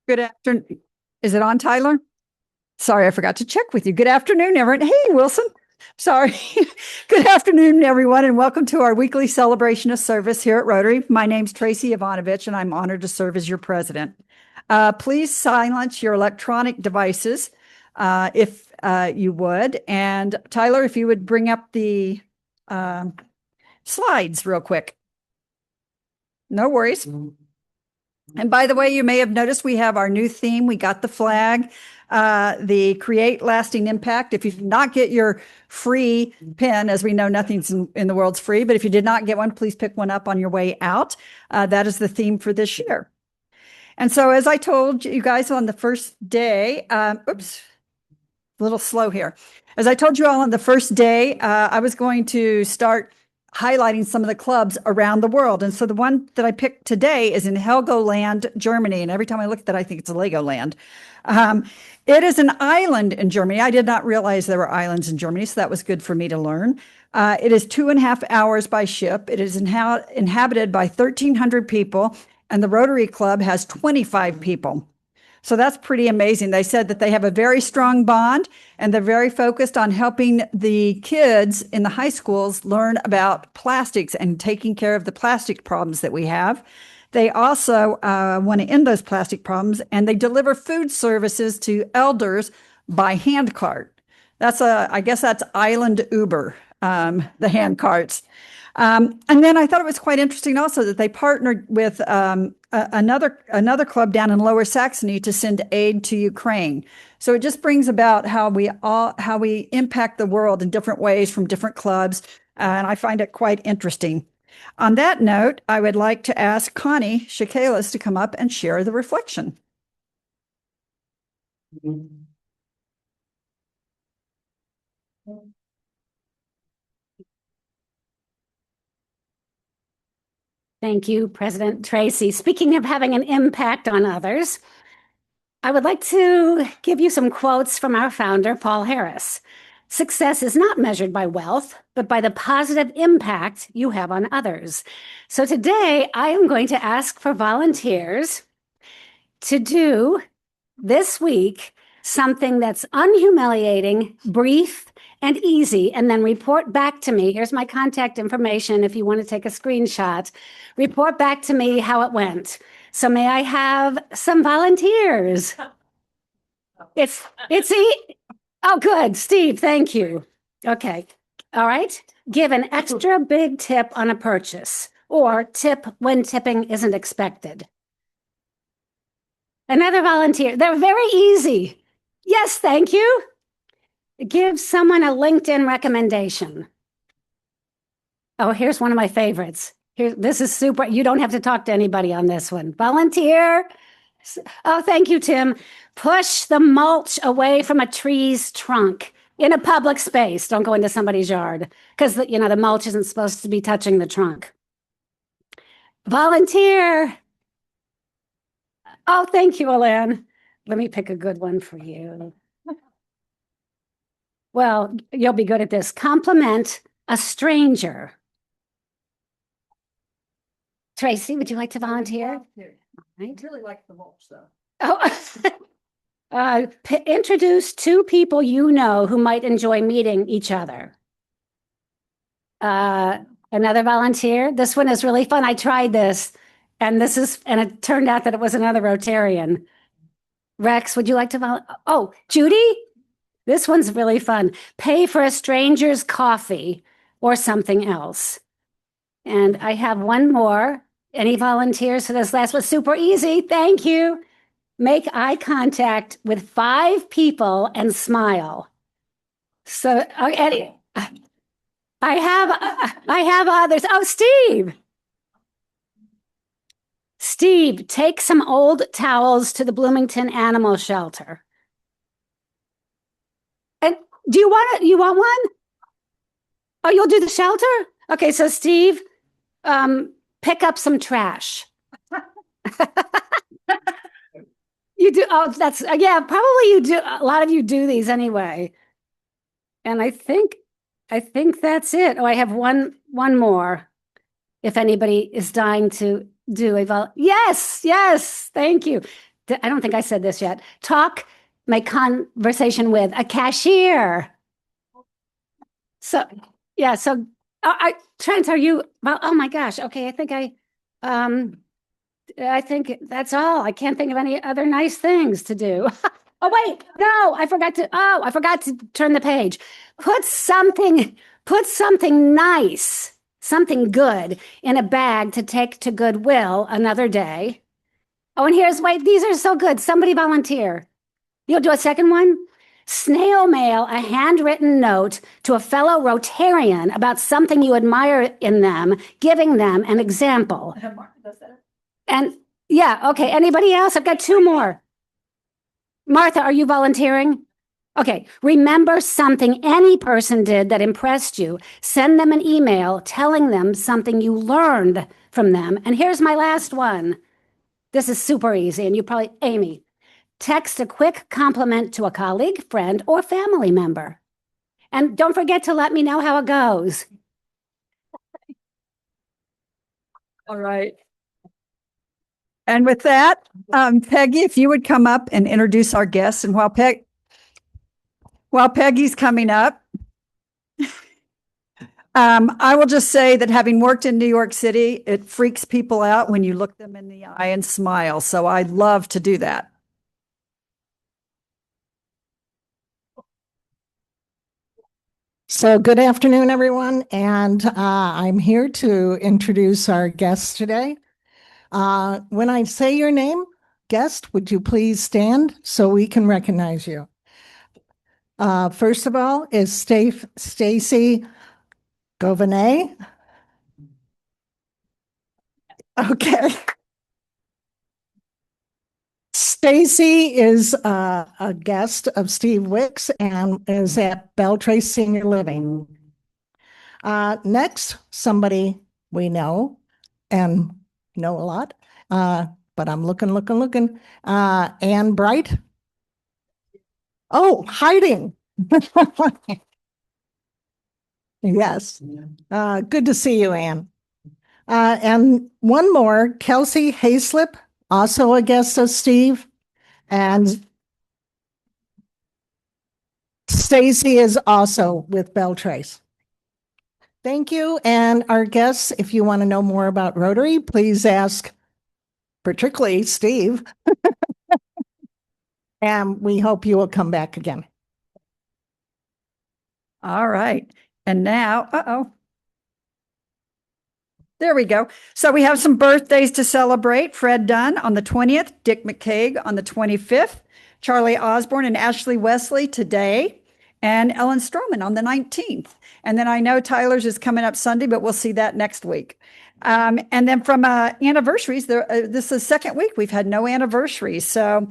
Good afternoon. Is it on, Tyler? Sorry, I forgot to check with you. Good afternoon, everyone. Hey, Wilson. Sorry. Good afternoon, everyone, and welcome to our weekly celebration of service here at Rotary. My name's Tracy Ivanovich, and I'm honored to serve as your president. Please silence your electronic devices if you would. And Tyler, if you would bring up the slides real quick. No worries. And by the way, you may have noticed we have our new theme. We got the flag, the create lasting impact. If you did not get your free pin, as we know, nothing's in the world's free, but if you did not get one, please pick one up on your way out. That is the theme for this year. And so as I told you guys on the first day, oops, a little slow here. As I told you all on the first day, I was going to start highlighting some of the clubs around the world. And so the one that I picked today is in Helgoland, Germany. And every time I look at that, I think it's a Legoland. It is an island in Germany. I did not realize there were islands in Germany, so that was good for me to learn. It is 2.5 hours by ship. It is inhabited by 1,300 people, and the Rotary Club has 25 people. So that's pretty amazing. They said that they have a very strong bond and they're very focused on helping the kids in the high schools learn about plastics and taking care of the plastic problems that we have. They also want to end those plastic problems, and they deliver food services to elders by hand cart. I guess that's Island Uber, the hand carts. And then I thought it was quite interesting also that they partnered with another club down in Lower Saxony to send aid to Ukraine. So it just brings about how we impact the world in different ways from different clubs, and I find it quite interesting. On that note, I would like to ask Connie Shakalis to come up and share the reflection. Thank you, President Tracy. Speaking of having an impact on others, I would like to give you some quotes from our founder, Paul Harris. Success is not measured by wealth, but by the positive impact you have on others. So today, I am going to ask for volunteers to do this week something that's unhumiliating, brief, and easy, and then report back to me. Here's my contact information if you want to take a screenshot. Report back to me how it went. So may I have some volunteers? Oh, good. Steve, thank you. Okay. All right. Give an extra big tip on a purchase, or tip when tipping isn't expected. Another volunteer. They're very easy. Yes, thank you. Give someone a LinkedIn recommendation. Oh, here's one of my favorites. This is super. You don't have to talk to anybody on this one. Volunteer. Oh, thank you, Tim. Push the mulch away from a tree's trunk in a public space. Don't go into somebody's yard because the mulch isn't supposed to be touching the trunk. Volunteer. Oh, thank you, Alan. Let me pick a good one for you. Well, you'll be good at this. Compliment a stranger. Tracy, would you like to volunteer? I really like the mulch, though. Oh, Introduce two people you know who might enjoy meeting each other. Another volunteer. This one is really fun. I tried this, and it turned out that it was another Rotarian. Rex, would you like to Oh, Judy? This one's really fun. Pay for a stranger's coffee or something else. And I have one more. Any volunteers for this last one? Super easy. Thank you. Make eye contact with 5 people and smile. So, Eddie, I have others. Oh, Steve. Steve, take some old towels to the Bloomington Animal Shelter. And you want one? Oh, you'll do the shelter? Okay, so Steve, pick up some trash. You do. Oh, that's, yeah, probably you do. A lot of you do these anyway. And I think that's it. Oh, I have one more. If anybody is dying to do yes, thank you. I don't think I said this yet. Make conversation with a cashier. So, yeah, so Trent, are you, well, oh my gosh. Okay, I think that's all. I can't think of any other nice things to do. Oh, wait, no, I forgot to turn the page. Put something nice, something good in a bag to take to Goodwill another day. Oh, and wait, these are so good. Somebody volunteer. You'll do a second one? Snail mail a handwritten note to a fellow Rotarian about something you admire in them, giving them an example. And yeah, okay, anybody else? I've got 2 more. Martha, are you volunteering? Okay, remember something any person did that impressed you. Send them an email telling them something you learned from them. And here's my last one. This is super easy, and Amy, text a quick compliment to a colleague, friend, or family member. And don't forget to let me know how it goes. All right. And with that, Peggy, if you would come up and introduce our guests, and while Peggy's coming up, I will just say that having worked in New York City, it freaks people out when you look them in the eye and smile. So I love to do that. So good afternoon, everyone. And I'm here to introduce our guests today. When I say your name, guest, would you please stand so we can recognize you? First of all is Stacy Govanet. Okay. Stacy is a guest of Steve Wicks and is at Beltrace Senior Living. Next, somebody we know and know a lot, but I'm looking. Ann Bright. Oh, hiding. Yes. Good to see you, Ann. And one more, Kelsey Hayslip, also a guest of Steve. And Stacy is also with Beltrace. Thank you. And our guests, if you want to know more about Rotary, please ask particularly Steve. And we hope you will come back again. All right. And now, there we go. So we have some birthdays to celebrate. Fred Dunn on the 20th, Dick McCaig on the 25th, Charlie Osborne and Ashley Wesley today, and Ellen Stroman on the 19th. And then I know Tyler's is coming up Sunday, but we'll see that next week. And then from anniversaries, this is the second week we've had no anniversaries. So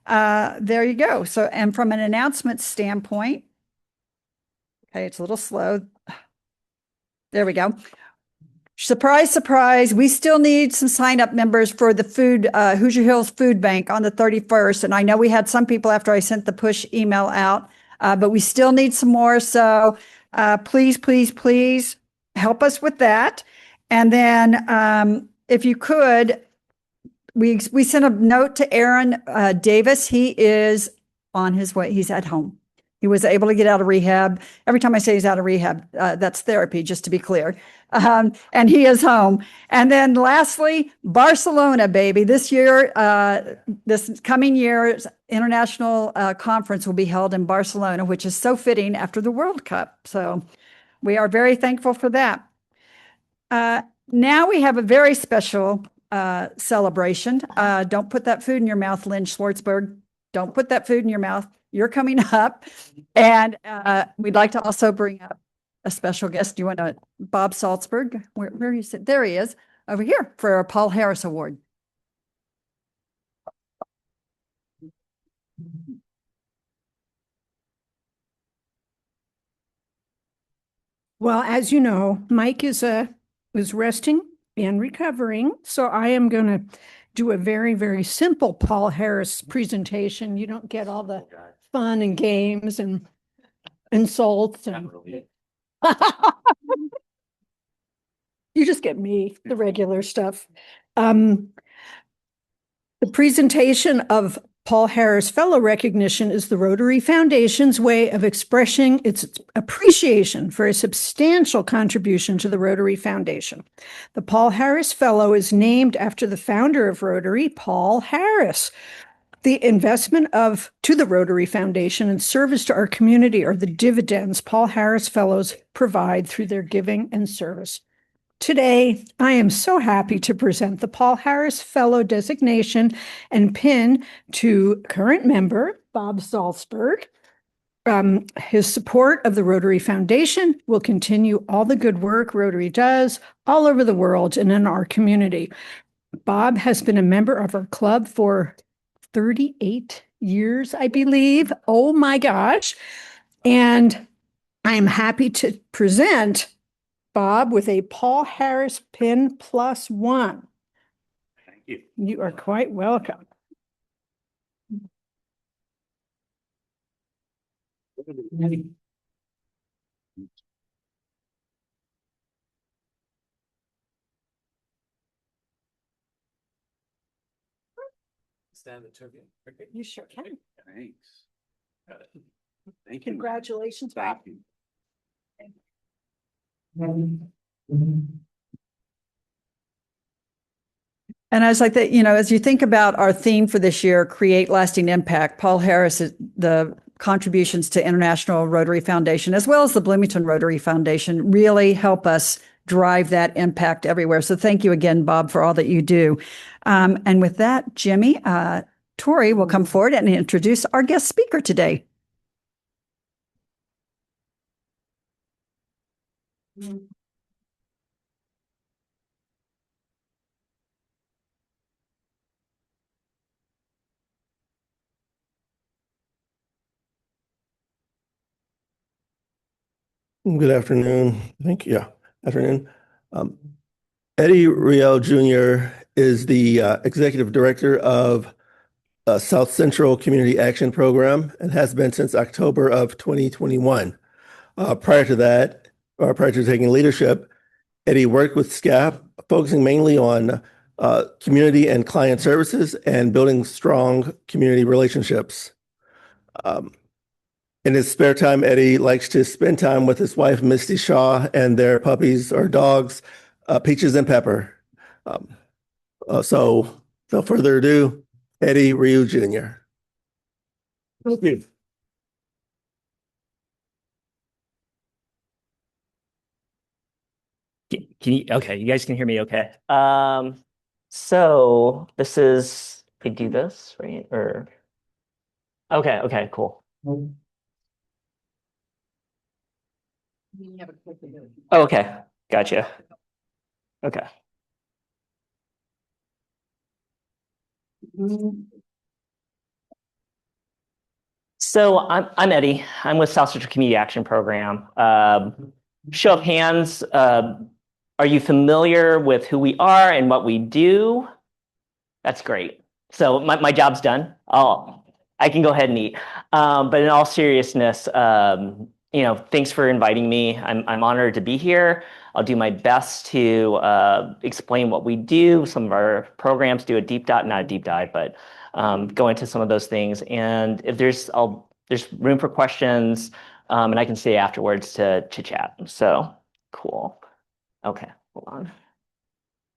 there you go. So, and from an announcement standpoint, okay, it's a little slow. There we go. Surprise, surprise. We still need some sign-up members for the Hoosier Hills Food Bank on the 31st. And I know we had some people after I sent the push email out, but we still need some more. So please, please, please help us with that. And then if you could, we sent a note to Aaron Davis. He is on his way. He's at home. He was able to get out of rehab. Every time I say he's out of rehab, that's therapy, just to be clear. And he is home. And then lastly, Barcelona, baby. This year, this coming year's international conference will be held in Barcelona, which is so fitting after the World Cup. So we are very thankful for that. Now we have a very special celebration. Don't put that food in your mouth, Lynn Schwartzberg. Don't put that food in your mouth. You're coming up. And we'd like to also bring up a special guest. Do you want to, Bob Salzberg? Where you sit? There he is, over here for our Paul Harris Award. Well, as you know, Mike is resting and recovering, so I am going to do a very, very simple Paul Harris presentation. You don't get all the fun and games and insults and you just get me, the regular stuff. The presentation of Paul Harris Fellow recognition is the Rotary Foundation's way of expressing its appreciation for a substantial contribution to the Rotary Foundation. The Paul Harris Fellow is named after the founder of Rotary, Paul Harris. The investment to the Rotary Foundation and service to our community are the dividends Paul Harris Fellows provide through their giving and service. Today, I am so happy to present the Paul Harris Fellow designation and pin to current member Bob Salzberg. His support of the Rotary Foundation will continue all the good work Rotary does all over the world and in our community. Bob has been a member of our club for 38 years, I believe. Oh my gosh. And I'm happy to present Bob with a Paul Harris pin +1. Thank you. You are quite welcome. Stand the turkey. Okay. You sure can. Thanks. Thank you. Congratulations, Bob. Thank you. And I was like that, as you think about our theme for this year, create lasting impact, Paul Harris, the contributions to International Rotary Foundation, as well as the Bloomington Rotary Foundation, really help us drive that impact everywhere. So thank you again, Bob, for all that you do. And with that, Jimmy, Tori will come forward and introduce our guest speaker today. Good afternoon. Thank you. Yeah, afternoon. Eddy Riou Jr. is the executive director of South Central Community Action Program and has been since October of 2021. Prior to taking leadership, Eddy worked with SCAP, focusing mainly on community and client services and building strong community relationships. In his spare time, Eddy likes to spend time with his wife, Misty Shaw, and their puppies or dogs, Peaches and Pepper. So, no further ado, Eddy Riou Jr. Thank you. Okay, you guys can hear me okay. So this is, I do this, right? Or, okay, cool. Okay, gotcha. Okay. So I'm Eddy. I'm with South Central Community Action Program. Show of hands, are you familiar with who we are and what we do? That's great. So my job's done. I can go ahead and eat. But in all seriousness, thanks for inviting me. I'm honored to be here. I'll do my best to explain what we do. Some of our programs do a deep dive, not a deep dive, but go into some of those things. And if there's room for questions, and I can stay afterwards to chat. So cool. Okay, hold on.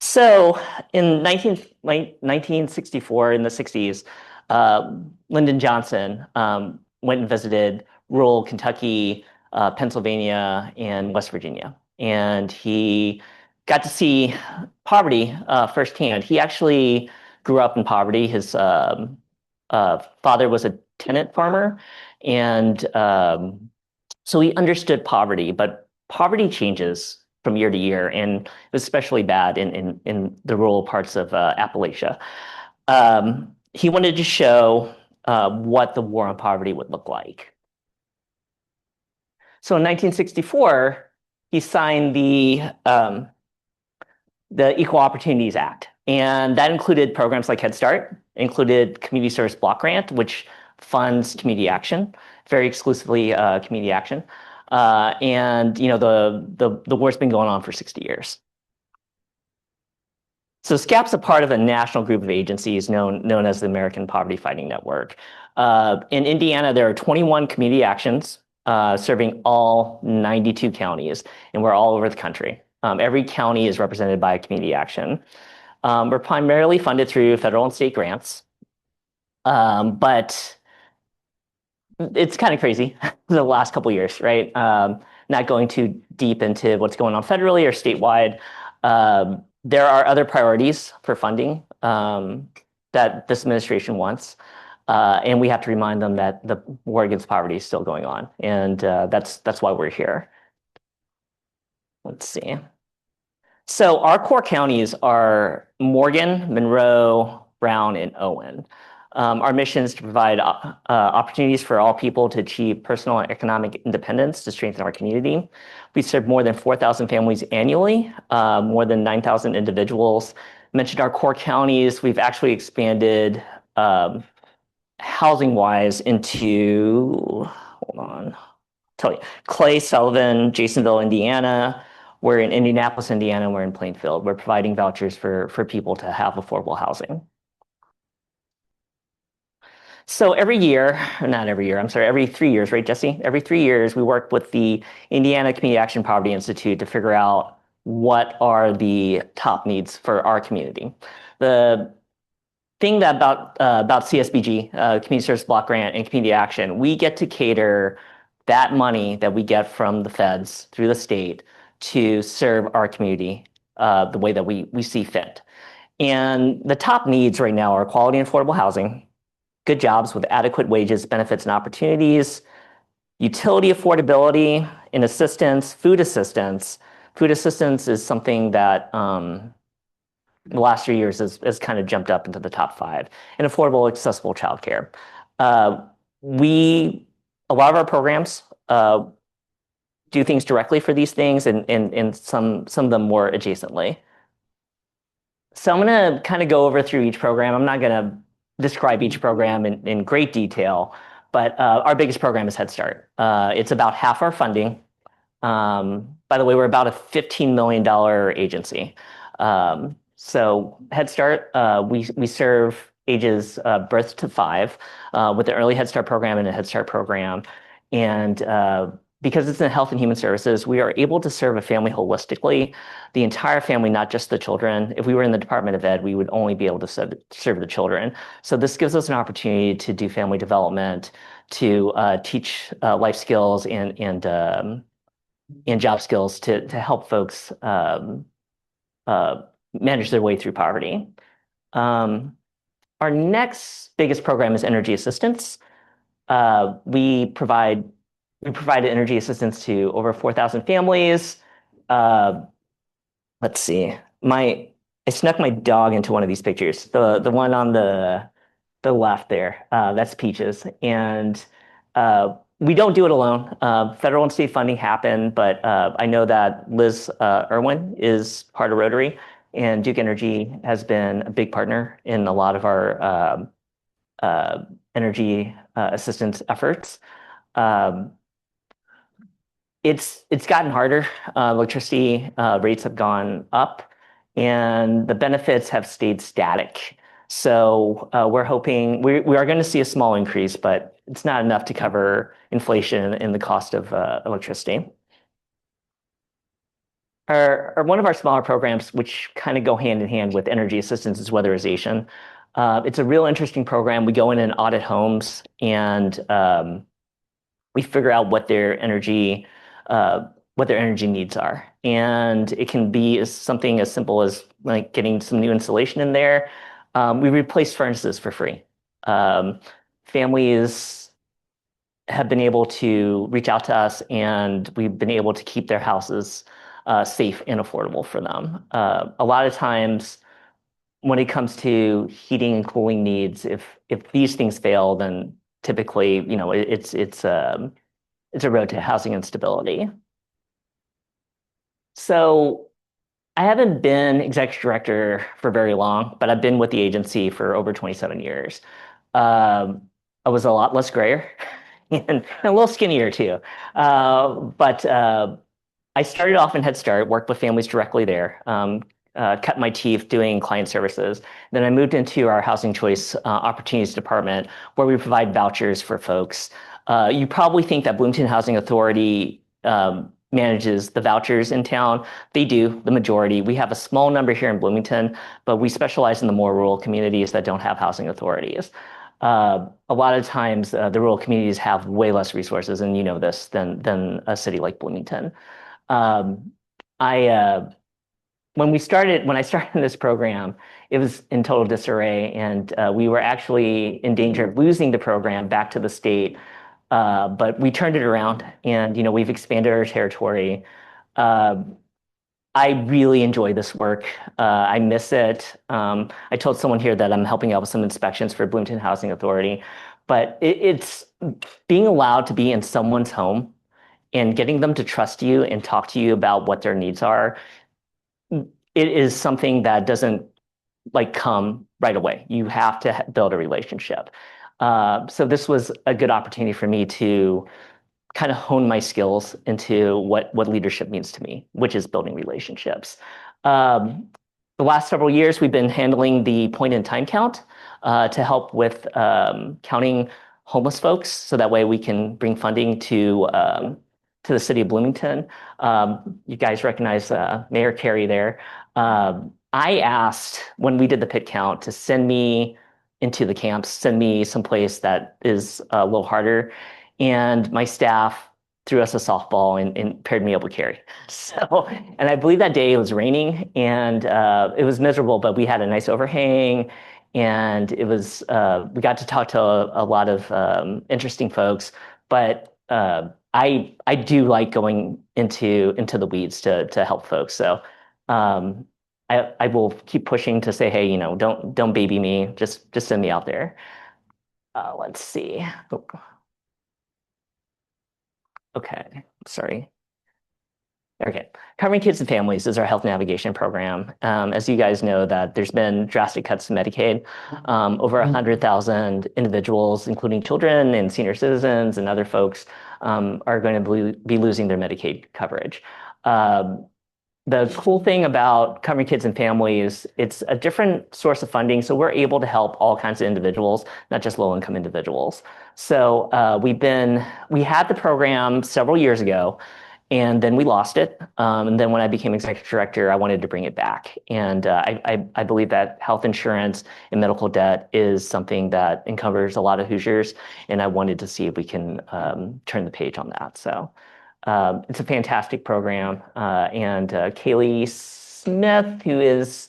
So in 1964, in the 60s, Lyndon Johnson went and visited rural Kentucky, Pennsylvania, and West Virginia. And he got to see poverty firsthand. He actually grew up in poverty. His father was a tenant farmer. And so he understood poverty, but poverty changes from year to year, and it was especially bad in the rural parts of Appalachia. He wanted to show what the war on poverty would look like. So in 1964, he signed the Equal Opportunities Act, and that included programs like Head Start, included Community Service Block Grant, which funds community action, very exclusively community action. And the war's been going on for 60 years. So SCAP's a part of a national group of agencies known as the American Poverty Fighting Network. In Indiana, there are 21 community actions serving all 92 counties, and we're all over the country. Every county is represented by a community action. We're primarily funded through federal and state grants, but it's kind of crazy the last couple of years, right? Not going too deep into what's going on federally or statewide. There are other priorities for funding that this administration wants, and we have to remind them that the war against poverty is still going on, and that's why we're here. Let's see. So our core counties are Morgan, Monroe, Brown, and Owen. Our mission is to provide opportunities for all people to achieve personal and economic independence to strengthen our community. We serve more than 4,000 families annually, more than 9,000 individuals. Mentioned our core counties. We've actually expanded housing-wise into, hold on, I'll tell you, Clay, Sullivan, Jasonville, Indiana. We're in Indianapolis, Indiana, and we're in Plainfield. We're providing vouchers for people to have affordable housing. So every 3 years, right, Jesse? Every 3 years, we work with the Indiana Community Action Poverty Institute to figure out what are the top needs for our community. The thing about CSBG, Community Service Block Grant, and Community Action, we get to cater that money that we get from the feds through the state to serve our community the way that we see fit. And the top needs right now are quality and affordable housing, good jobs with adequate wages, benefits, and opportunities, utility affordability, and assistance, food assistance. Food assistance is something that in the last 3 years has kind of jumped up into the top 5, and affordable, accessible childcare. A lot of our programs do things directly for these things, and some of them more adjacently. So I'm going to kind of go over through each program. I'm not going to describe each program in great detail, but our biggest program is Head Start. It's about half our funding. By the way, we're about a $15 million agency. So Head Start, we serve ages birth to 5 with the Early Head Start program and a Head Start program. And because it's in Health and Human Services, we are able to serve a family holistically, the entire family, not just the children. If we were in the Department of Ed, we would only be able to serve the children. So this gives us an opportunity to do family development, to teach life skills and job skills to help folks manage their way through poverty. Our next biggest program is energy assistance. We provided energy assistance to over 4,000 families. Let's see. I snuck my dog into one of these pictures. The one on the left there, that's Peaches. And we don't do it alone. Federal and state funding happen, but I know that Liz Irwin is part of Rotary, and Duke Energy has been a big partner in a lot of our energy assistance efforts. It's gotten harder. Electricity rates have gone up, and the benefits have stayed static. So we're hoping we are going to see a small increase, but it's not enough to cover inflation and the cost of electricity. One of our smaller programs, which kind of go hand in hand with energy assistance, is weatherization. It's a real interesting program. We go in and audit homes, and we figure out what their energy needs are. And it can be something as simple as like getting some new insulation in there. We replace furnaces for free. Families have been able to reach out to us, and we've been able to keep their houses safe and affordable for them. A lot of times, when it comes to heating and cooling needs, if these things fail, then typically, it's a road to housing instability. So I haven't been executive director for very long, but I've been with the agency for over 27 years. I was a lot less grayer and a little skinnier too. But I started off in Head Start, worked with families directly there, cut my teeth doing client services. Then I moved into our Housing Choice Opportunities Department, where we provide vouchers for folks. You probably think that Bloomington Housing Authority manages the vouchers in town. They do, the majority. We have a small number here in Bloomington, but we specialize in the more rural communities that don't have housing authorities. A lot of times, the rural communities have way less resources, and you know this, than a city like Bloomington. When I started in this program, it was in total disarray, and we were actually in danger of losing the program back to the state. But we turned it around, and we've expanded our territory. I really enjoy this work. I miss it. I told someone here that I'm helping out with some inspections for Bloomington Housing Authority, but it's being allowed to be in someone's home and getting them to trust you and talk to you about what their needs are. It is something that doesn't come right away. You have to build a relationship. So this was a good opportunity for me to kind of hone my skills into what leadership means to me, which is building relationships. The last several years, we've been handling the point in time count to help with counting homeless folks, so that way we can bring funding to the city of Bloomington. You guys recognize Mayor Carey there. I asked, when we did the pit count, to send me into the camps, send me someplace that is a little harder. And my staff threw us a softball and paired me up with Carrie. And I believe that day it was raining, and it was miserable, but we had a nice overhang, and it was we got to talk to a lot of interesting folks. But I do like going into the weeds to help folks. So I will keep pushing to say, hey, don't baby me, just send me out there. Let's see. Oh. Okay, sorry. Okay, Covering Kids and Families is our health navigation program. As you guys know, that there's been drastic cuts to Medicaid. Over 100,000 individuals, including children and senior citizens and other folks, are going to be losing their Medicaid coverage. The cool thing about Covering Kids and Families, it's a different source of funding, so we're able to help all kinds of individuals, not just low-income individuals. So we had the program several years ago, and then we lost it. And then when I became executive director, I wanted to bring it back. And I believe that health insurance and medical debt is something that encumbers a lot of Hoosiers, and I wanted to see if we can turn the page on that. So it's a fantastic program. And Kaylee Smith, who is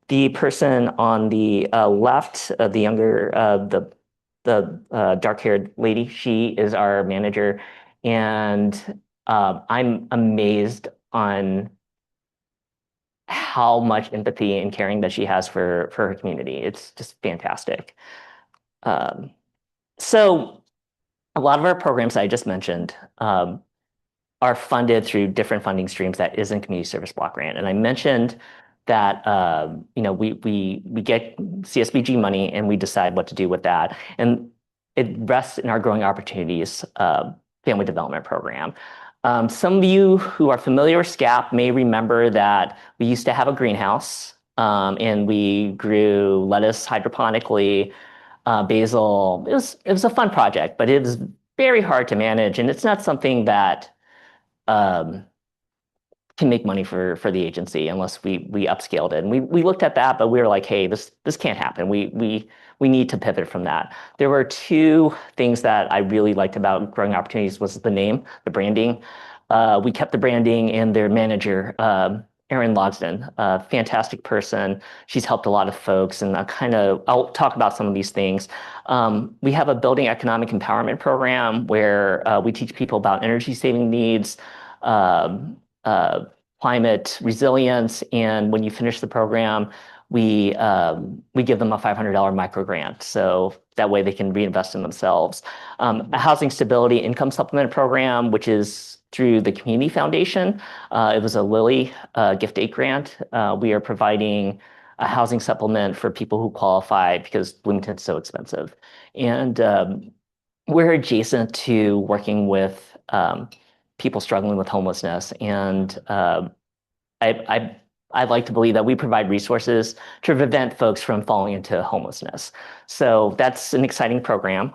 the person on the left, the younger, the dark-haired lady, she is our manager. And I'm amazed on how much empathy and caring that she has for her community. It's just fantastic. So a lot of our programs I just mentioned are funded through different funding streams that isn't community service block grant. And I mentioned that we get CSBG money and we decide what to do with that. And it rests in our Growing Opportunities family development program. Some of you who are familiar with SCAP may remember that we used to have a greenhouse and we grew lettuce hydroponically, basil. It was a fun project, but it was very hard to manage, and it's not something that um, can make money for the agency unless we upscaled it. And we looked at that, but we were like, hey, this can't happen. We need to pivot from that. There were two things that I really liked about Growing Opportunities was the name, the branding. We kept the branding, and their manager, Erin Logsden, a fantastic person. She's helped a lot of folks, and I'll talk about some of these things. We have a building economic empowerment program where we teach people about energy saving needs, um, climate resilience, and when you finish the program, we give them a $500 micro grant, so that way they can reinvest in themselves. A housing stability income supplement program, which is through the Community Foundation. It was a Lilly gift aid grant. We are providing a housing supplement for people who qualify because Bloomington's so expensive, and we're adjacent to working with people struggling with homelessness, and I I'd like to believe that we provide resources to prevent folks from falling into homelessness. So that's an exciting program.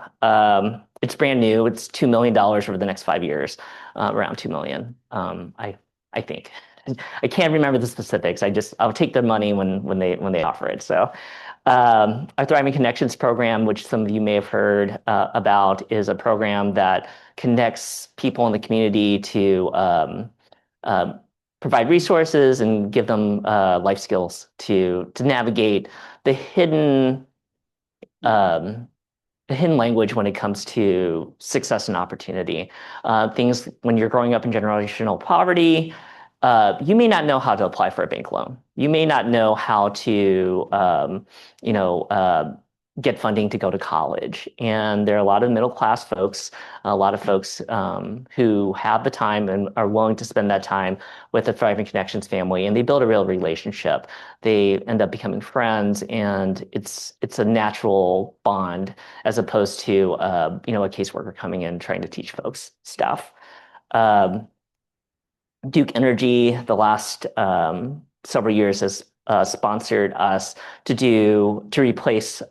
It's brand new. It's $2 million over the next 5 years, around 2 million. I think. I can't remember the specifics. I'll take the money when they offer it. So our Thriving Connections program, which some of you may have heard about, is a program that connects people in the community to provide resources and give them life skills to navigate the hidden language when it comes to success and opportunity. Things when you're growing up in generational poverty, you may not know how to apply for a bank loan. You may not know how to, get funding to go to college. And there are a lot of middle-class folks, a lot of folks who have the time and are willing to spend that time with the Thriving Connections family, and they build a real relationship. They end up becoming friends, and it's a natural bond as opposed to a caseworker coming in trying to teach folks stuff. Duke Energy, the last several years, has sponsored us to replace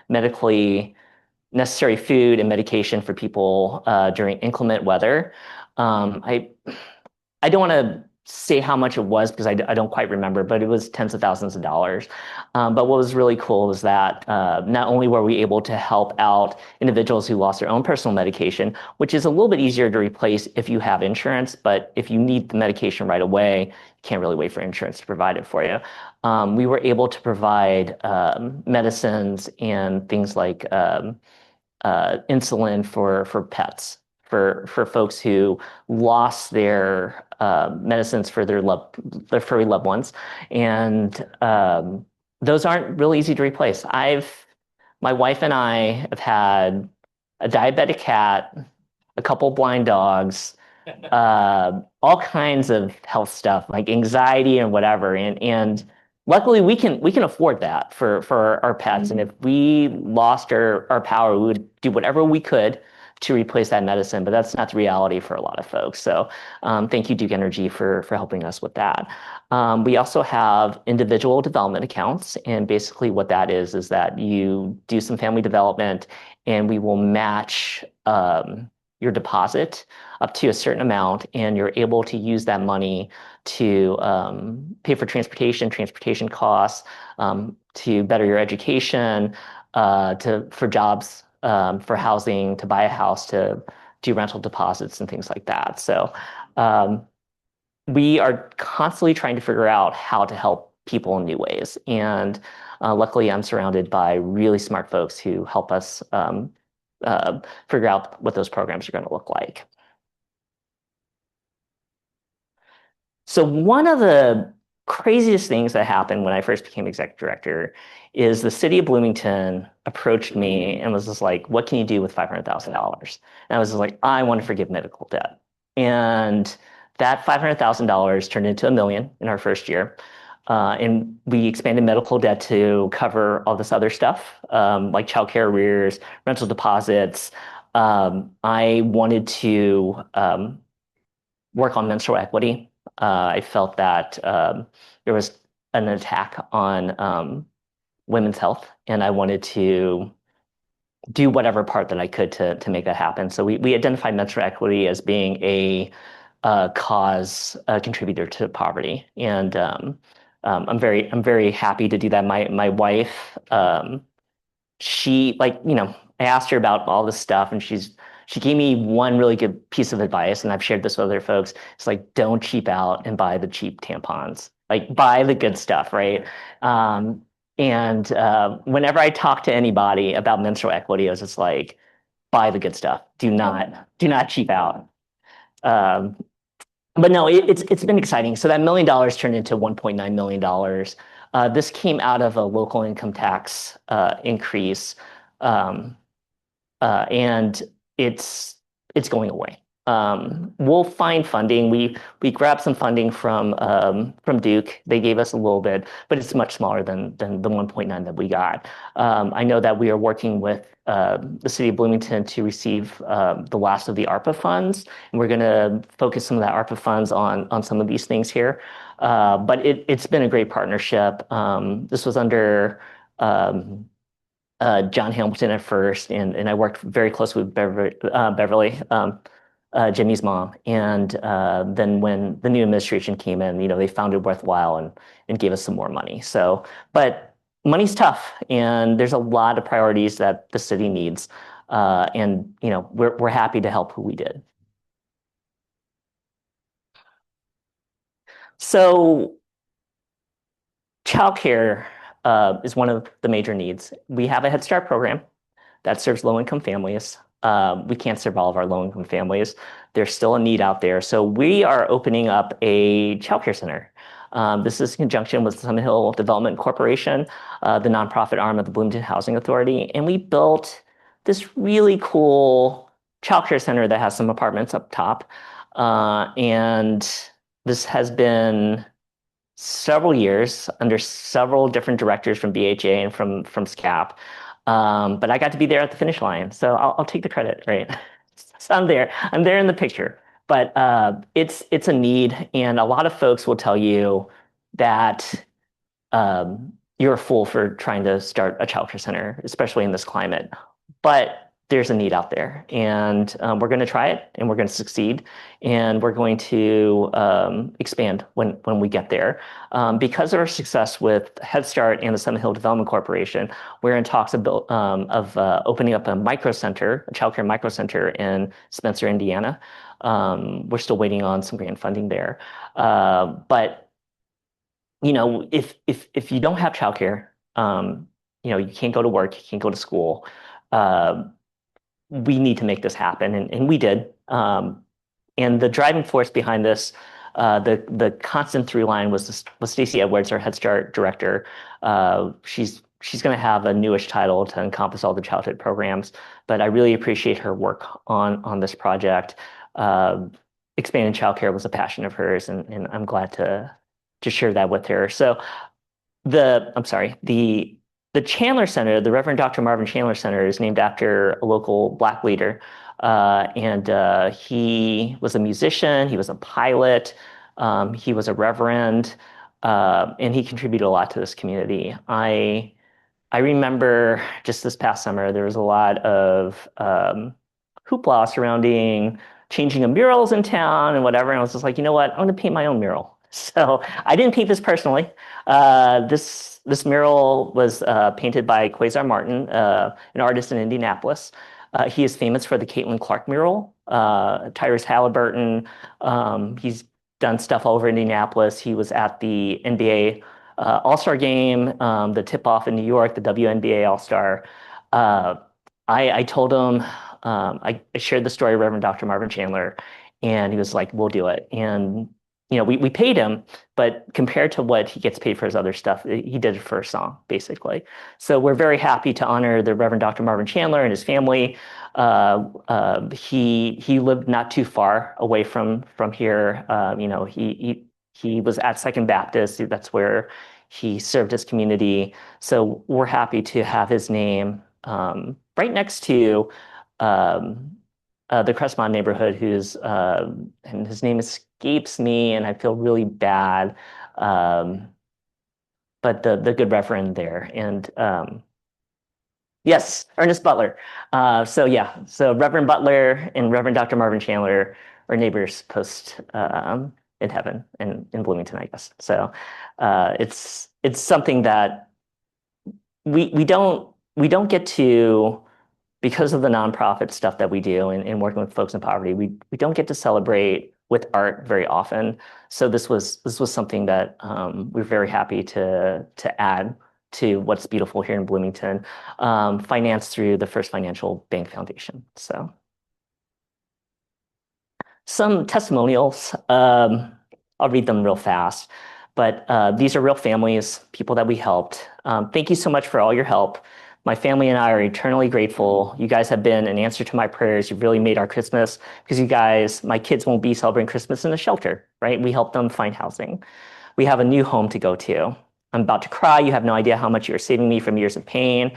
medically necessary food and medication for people during inclement weather. I don't want to say how much it was because I don't quite remember, but it was tens of thousands of dollars. But what was really cool was that not only were we able to help out individuals who lost their own personal medication, which is a little bit easier to replace if you have insurance, but if you need the medication right away, you can't really wait for insurance to provide it for you. We were able to provide medicines and things like insulin for pets, for folks who lost their medicines for their furry loved ones, and those aren't really easy to replace. My wife and I have had a diabetic cat, a couple blind dogs, all kinds of health stuff like anxiety and whatever, and luckily we can afford that for our pets. And if we lost our power, we would do whatever we could to replace that medicine, but that's not the reality for a lot of folks. So thank you, Duke Energy, for helping us with that. We also have individual development accounts, and basically what that is that you do some family development, and we will match your deposit up to a certain amount, and you're able to use that money to pay for transportation costs, to better your education, for jobs, for housing, to buy a house, to do rental deposits and things like that. So we are constantly trying to figure out how to help people in new ways. And luckily, I'm surrounded by really smart folks who help us figure out what those programs are going to look like. So one of the craziest things that happened when I first became executive director is the city of Bloomington approached me and was just like, what can you do with $500,000? And I was just like, I want to forgive medical debt. And that $500,000 turned into $1 million in our first year. And we expanded medical debt to cover all this other stuff, like childcare arrears, rental deposits. I wanted to work on menstrual equity. I felt that there was an attack on women's health, and I wanted to do whatever part that I could to make that happen. So we identified menstrual equity as being a a contributor to poverty, and I'm very happy to do that. My wife, she like I asked her about all this stuff, and she gave me one really good piece of advice, and I've shared this with other folks. It's like, don't cheap out and buy the cheap tampons. Like, buy the good stuff, right? And whenever I talk to anybody about menstrual equity, I was just like, buy the good stuff. Do not cheap out. Um, but no, it's been exciting. So that $1 million turned into $1.9 million. This came out of a local income tax increase, um, and it's going away. We'll find funding. We grabbed some funding from Duke. They gave us a little bit, but it's much smaller than the 1.9 that we got. I know that we are working with the city of Bloomington to receive the last of the ARPA funds, and we're going to focus some of that ARPA funds on some of these things here. But it's been a great partnership. This was under John Hamilton at first, and I worked very closely with Beverly, Jimmy's mom. And then when the new administration came in, they found it worthwhile and gave us some more money. So, but money's tough, and there's a lot of priorities that the city needs. And we're happy to help who we did. So childcare is one of the major needs. We have a Head Start program that serves low-income families. We can't serve all of our low-income families. There's still a need out there. So we are opening up a childcare center. This is in conjunction with Summit Hill Development Corporation, the nonprofit arm of the Bloomington Housing Authority. And we built this really cool childcare center that has some apartments up top. And this has been several years under several different directors from BHA and from SCAP. But I got to be there at the finish line, so I'll take the credit, right? So I'm there in the picture. But it's a need, and a lot of folks will tell you that you're a fool for trying to start a childcare center, especially in this climate. But there's a need out there, and we're going to try it, and we're going to succeed, and we're going to expand when we get there. Because of our success with Head Start and the Summit Hill Development Corporation, we're in talks of opening up a micro center, a childcare micro center in Spencer, Indiana. We're still waiting on some grant funding there, but if you don't have childcare, you can't go to work, you can't go to school. We need to make this happen, and we did. And the driving force behind this, the constant through line was Stacey Edwards, our Head Start director. She's going to have a newish title to encompass all the childhood programs, but I really appreciate her work on this project. Expanding childcare was a passion of hers, and I'm glad to share that with her. So the Chandler Center, the Reverend Dr. Marvin Chandler Center, is named after a local Black leader. And he was a musician, he was a pilot, he was a reverend, and he contributed a lot to this community. I remember just this past summer, there was a lot of hoopla surrounding changing of murals in town and whatever. And I was just like, you know what? I'm going to paint my own mural. So I didn't paint this personally. This mural was painted by Quasar Martin, an artist in Indianapolis. He is famous for the Caitlin Clark mural. Tyrese Halliburton, he's done stuff all over Indianapolis. He was at the NBA All-Star game, the tip-off in New York, the WNBA All-Star. I told him, I shared the story of Reverend Dr. Marvin Chandler, and he was like, we'll do it. And we paid him, but compared to what he gets paid for his other stuff, he did it for a song, basically. So we're very happy to honor the Reverend Dr. Marvin Chandler and his family. He lived not too far away from here. He was at Second Baptist. That's where he served his community. So we're happy to have his name right next to the Crestmont neighborhood, and his name escapes me, and I feel really bad. but the good reverend there. And yes, Ernest Butler. So Reverend Butler and Reverend Dr. Marvin Chandler are neighbors post in heaven and in Bloomington, I guess. So it's something that we don't get to, because of the nonprofit stuff that we do and working with folks in poverty, we don't get to celebrate with art very often. So this was something that we're very happy to add to what's beautiful here in Bloomington, financed through the First Financial Bank Foundation. So some testimonials. I'll read them real fast, but these are real families, people that we helped. Thank you so much for all your help. My family and I are eternally grateful. You guys have been an answer to my prayers. You've really made our Christmas, because you guys, my kids won't be celebrating Christmas in a shelter, right? We help them find housing. We have a new home to go to. I'm about to cry. You have no idea how much you're saving me from years of pain.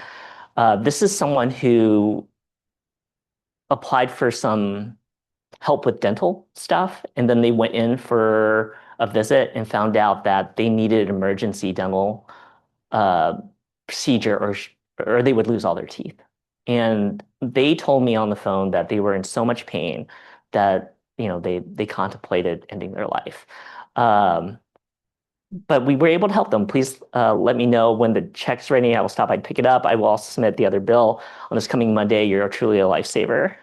This is someone who applied for some help with dental stuff, and then they went in for a visit and found out that they needed emergency dental procedure, or they would lose all their teeth. And they told me on the phone that they were in so much pain that they contemplated ending their life. But we were able to help them. Please let me know when the check's ready. I will stop by and pick it up. I will also submit the other bill on this coming Monday. You're truly a lifesaver.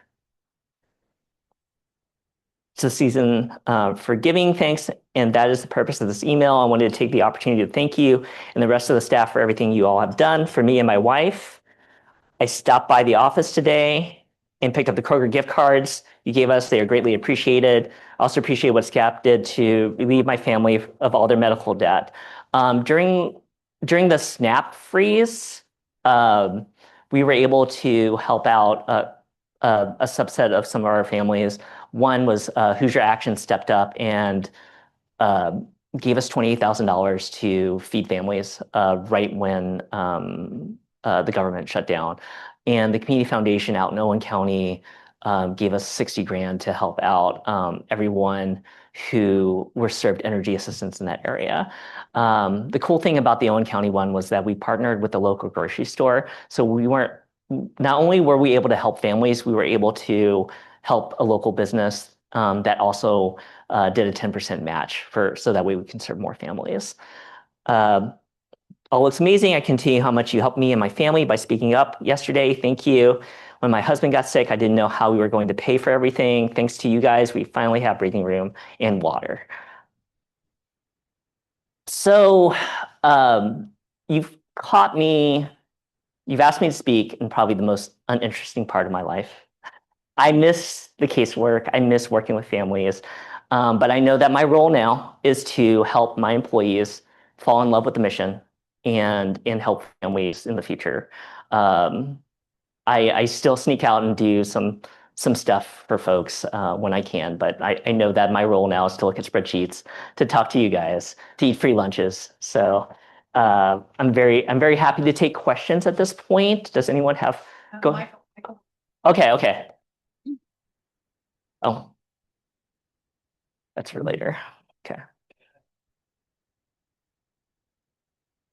It's a season for giving thanks, and that is the purpose of this email. I wanted to take the opportunity to thank you and the rest of the staff for everything you all have done for me and my wife. I stopped by the office today and picked up the Kroger gift cards you gave us. They are greatly appreciated. I also appreciate what SCAP did to relieve my family of all their medical debt. During the SNAP freeze, we were able to help out a subset of some of our families. One was Hoosier Action stepped up and gave us $28,000 to feed families right when the government shut down. And the Community Foundation out in Owen County gave us $60,000 to help out everyone who were served energy assistance in that area. The cool thing about the Owen County one was that we partnered with the local grocery store. So not only were we able to help families, we were able to help a local business that also did a 10% match so that way we can serve more families. All looks amazing. I can tell you how much you helped me and my family by speaking up yesterday. Thank you. When my husband got sick, I didn't know how we were going to pay for everything. Thanks to you guys, we finally have breathing room and water. So you've asked me to speak in probably the most uninteresting part of my life. I miss the casework. I miss working with families. But I know that my role now is to help my employees fall in love with the mission and help families in the future. I still sneak out and do some stuff for folks when I can, but I know that my role now is to look at spreadsheets, to talk to you guys, to eat free lunches. So I'm very happy to take questions at this point. Does anyone have? Go ahead. Okay. Oh, that's for later. Okay.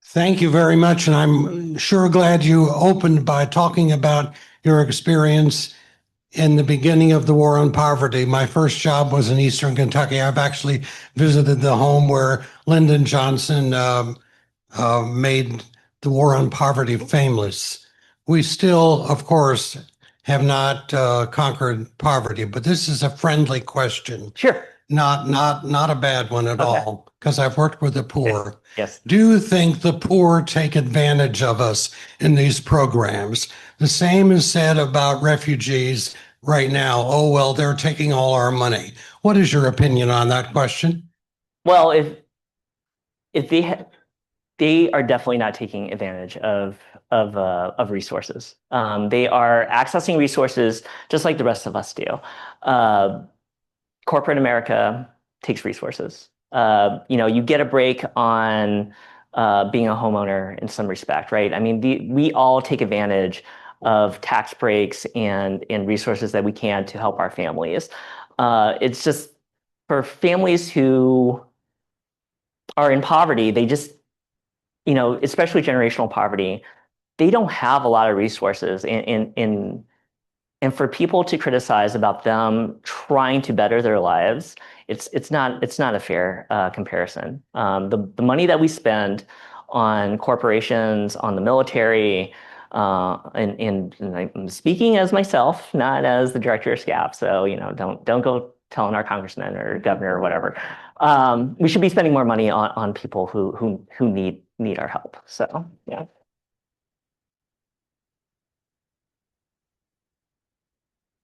Thank you very much. And I'm sure glad you opened by talking about your experience in the beginning of the war on poverty. My first job was in Eastern Kentucky. I've actually visited the home where Lyndon Johnson made the war on poverty famous. We still, of course, have not conquered poverty, but this is a friendly question. Sure. Not a bad one at all, because I've worked with the poor. Yes. Do you think the poor take advantage of us in these programs? The same is said about refugees right now. Oh, well, they're taking all our money. What is your opinion on that question? Well, if they are definitely not taking advantage of resources. They are accessing resources just like the rest of us do. Corporate America takes resources. You get a break on being a homeowner in some respect, right? I mean, we all take advantage of tax breaks and resources that we can to help our families. It's just for families who are in poverty, they just especially generational poverty, they don't have a lot of resources. And for people to criticize about them trying to better their lives, it's not a fair comparison. The money that we spend on corporations, on the military, and I'm speaking as myself, not as the director of SCAP. So don't go telling our congressman or governor or whatever. We should be spending more money on people who need our help. So yeah.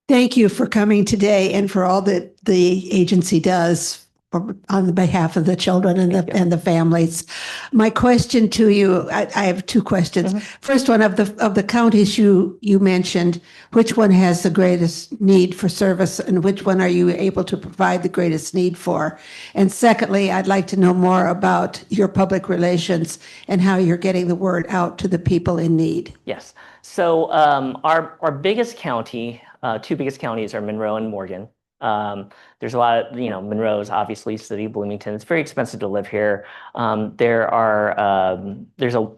Thank you for coming today and for all that the agency does on behalf of the children and the families. My question to you, I have two questions. First one, of the counties you mentioned, which one has the greatest need for service and which one are you able to provide the greatest need for? And secondly, I'd like to know more about your public relations and how you're getting the word out to the people in need. Yes. So our biggest county, two biggest counties are Monroe and Morgan. There's a lot of, Monroe's obviously city of Bloomington. It's very expensive to live here. There's a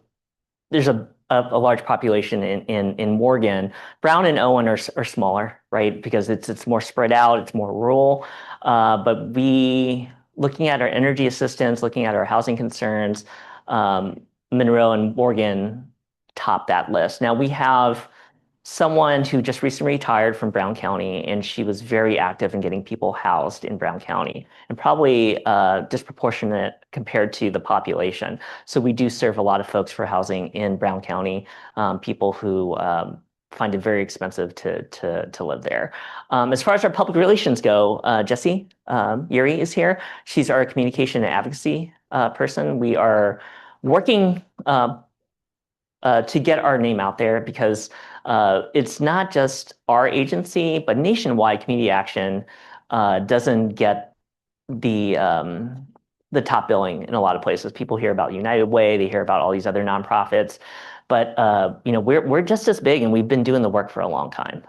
large population in Morgan. Brown and Owen are smaller, right? Because it's more spread out, it's more rural. But looking at our energy assistance, looking at our housing concerns, Monroe and Morgan top that list. Now we have someone who just recently retired from Brown County, and she was very active in getting people housed in Brown County, and probably disproportionate compared to the population. So we do serve a lot of folks for housing in Brown County, people who find it very expensive to live there. As far as our public relations go, Jessie Yuri is here. She's our communication and advocacy person. We are working to get our name out there because it's not just our agency, but nationwide community action doesn't get the top billing in a lot of places. People hear about United Way, they hear about all these other nonprofits, but we're just as big, and we've been doing the work for a long time.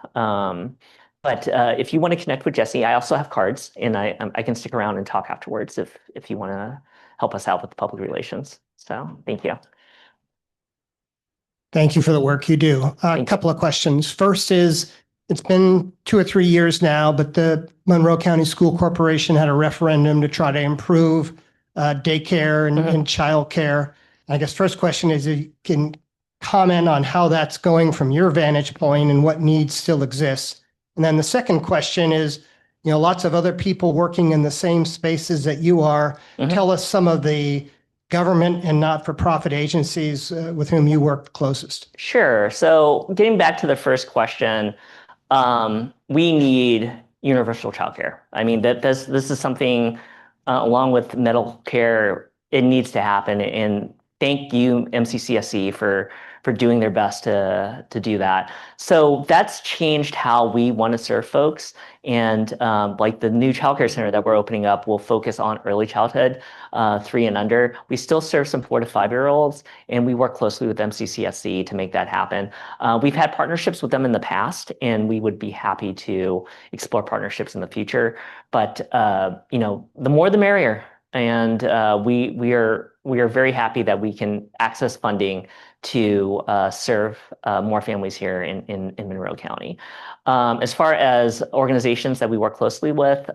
But if you want to connect with Jessie, I also have cards, and I can stick around and talk afterwards if you want to help us out with the public relations. So thank you. Thank you for the work you do. A couple of questions. First is, it's been 2 or 3 years now, but the Monroe County School Corporation had a referendum to try to improve daycare and childcare. I guess first question is, if you can comment on how that's going from your vantage point and what needs still exist. And then the second question is, lots of other people working in the same spaces that you are. Tell us some of the government and not-for-profit agencies with whom you work closest. Sure. So getting back to the first question, we need universal childcare. I mean, this is something, along with medical care, it needs to happen. And thank you, MCCSC, for doing their best to do that. So that's changed how we want to serve folks. And like the new childcare center that we're opening up will focus on early childhood, 3 and under. We still serve some 4 to 5-year-olds, and we work closely with MCCSC to make that happen. We've had partnerships with them in the past, and we would be happy to explore partnerships in the future. But the more the merrier. And we are very happy that we can access funding to serve more families here in Monroe County. As far as organizations that we work closely with,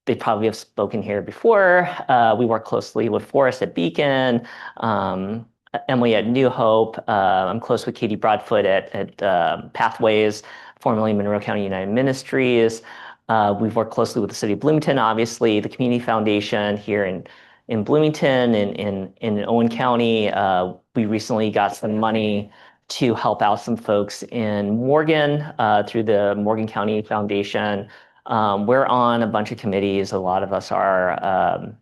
they probably have spoken here before. We work closely with Forrest at Beacon, Emily at New Hope. I'm close with Katie Broadfoot at Pathways, formerly Monroe County United Ministries. We've worked closely with the city of Bloomington, obviously, the Community Foundation here in Bloomington and in Owen County. We recently got some money to help out some folks in Morgan through the Morgan County Foundation. We're on a bunch of committees. A lot of us are.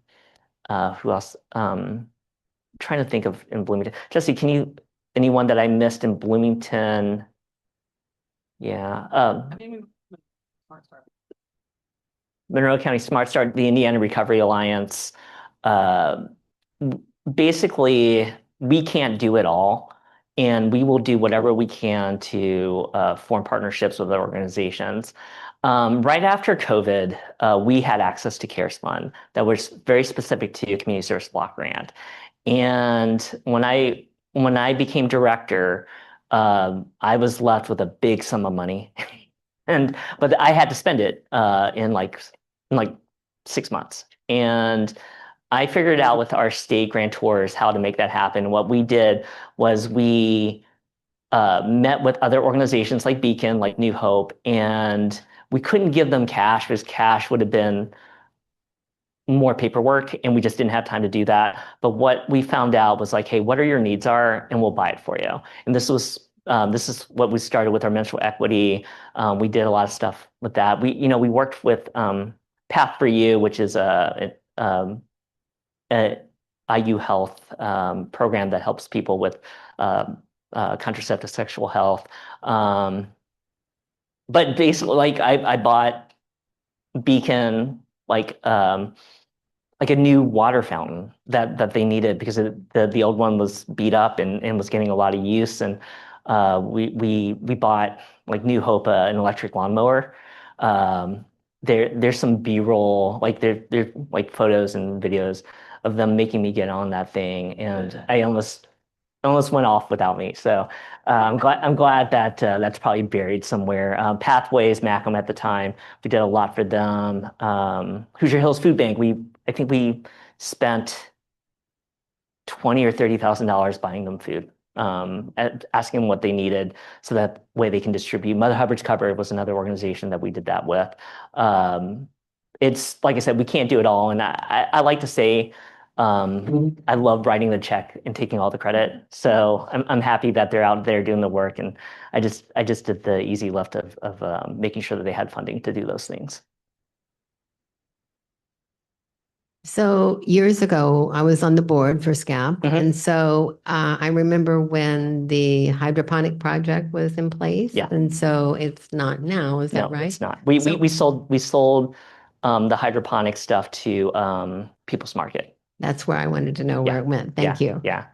Who else? Trying to think of in Bloomington. Jesse, anyone that I missed in Bloomington? Yeah. Monroe County Smart Start, the Indiana Recovery Alliance. Basically, we can't do it all, and we will do whatever we can to form partnerships with organizations. Right after COVID, we had access to CARES Fund that was very specific to Community Service Block Grant. And when I became director, I was left with a big sum of money, but I had to spend it in like 6 months. And I figured out with our state grantors how to make that happen. What we did was we met with other organizations like Beacon, like New Hope, and we couldn't give them cash because cash would have been more paperwork, and we just didn't have time to do that. But what we found out was like, hey, what are your needs are, and we'll buy it for you. And this is what we started with our menstrual equity. We did a lot of stuff with that. We worked with Path for You, which is a IU health program that helps people with contraceptive sexual health. But basically, like I bought Beacon like a new water fountain that they needed because the old one was beat up and was getting a lot of use. And we bought like New Hope an electric lawnmower. There's some B-roll, like there like photos and videos of them making me get on that thing, and I almost went off without me. So I'm glad that that's probably buried somewhere. Pathways, Macomb at the time, we did a lot for them. Hoosier Hills Food Bank, I think we spent $20,000 or $30,000 buying them food, asking them what they needed so that way they can distribute. Mother Hubbard's Cupboard was another organization that we did that with. It's like I said, we can't do it all, and I like to say I love writing the check and taking all the credit. So I'm happy that they're out there doing the work, and I just did the easy lift of making sure that they had funding to do those things. So years ago, I was on the board for SCAP. Mhm. And so I remember when the hydroponic project was in place. Yeah. And so it's not now, is that No, right? it's not. We sold the hydroponic stuff to People's Market. That's where I wanted to know where Yeah. it went. Thank Yeah, you. Yeah.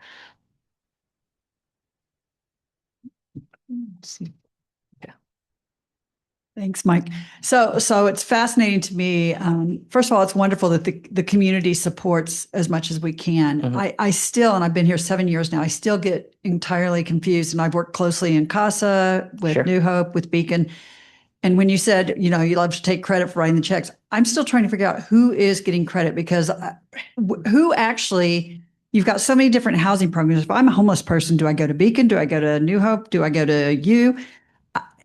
Thanks, Mike. So it's fascinating to me. First of all, it's wonderful that the community supports as much as we can. Mhm. I still, and I've been here 7 years now, I still get entirely confused. And I've worked closely in CASA with Sure. New Hope, with Beacon. And when you said, you love to take credit for writing the checks, I'm still trying to figure out who is getting credit because who actually, you've got so many different housing programs. If I'm a homeless person, do I go to Beacon? Do I go to New Hope? Do I go to you?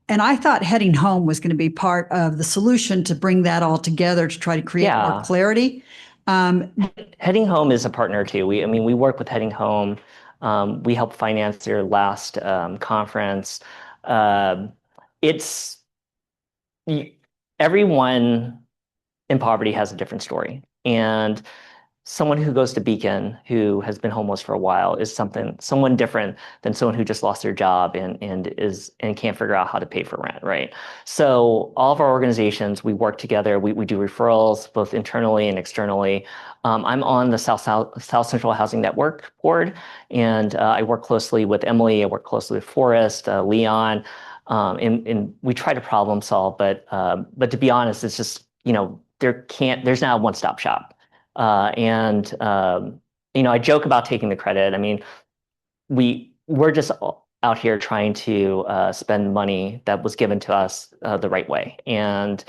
And I thought heading home was going to be part of the solution to bring that all together to try to create more Yeah. clarity. Heading Home is a partner too. We work with Heading Home. We helped finance their last conference. It's everyone in poverty has a different story, and someone who goes to Beacon who has been homeless for a while is someone different than someone who just lost their job and can't figure out how to pay for rent, right? So all of our organizations, we work together. We do referrals both internally and externally. I'm on the South Central Housing Network board, and I work closely with Emily. I work closely with Forrest, Leon, and we try to problem solve. But to be honest, it's just there's not a one-stop shop. I joke about taking the credit. We're just out here trying to spend money that was given to us the right way. And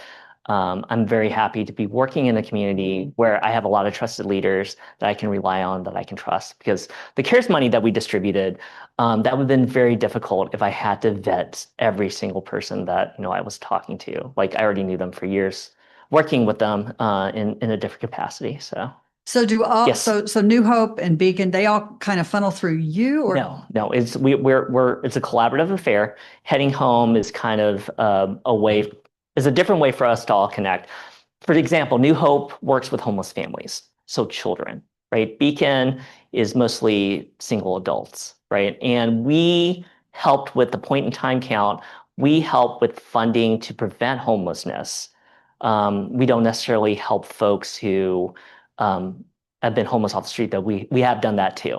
I'm very happy to be working in a community where I have a lot of trusted leaders that I can rely on, that I can trust. Because the CARES money that we distributed, that would have been very difficult if I had to vet every single person that I was talking to. Like I already knew them for years, working with them in a different capacity. So do all, Yes. so New Hope and Beacon, they all kind of funnel through you, or? No, it's a collaborative affair. Heading Home is kind of is a different way for us to all connect. For example, New Hope works with homeless families, so children, right? Beacon is mostly single adults, right? And we helped with the point in time count. We help with funding to prevent homelessness. We don't necessarily help folks who have been homeless off the street, though we have done that too.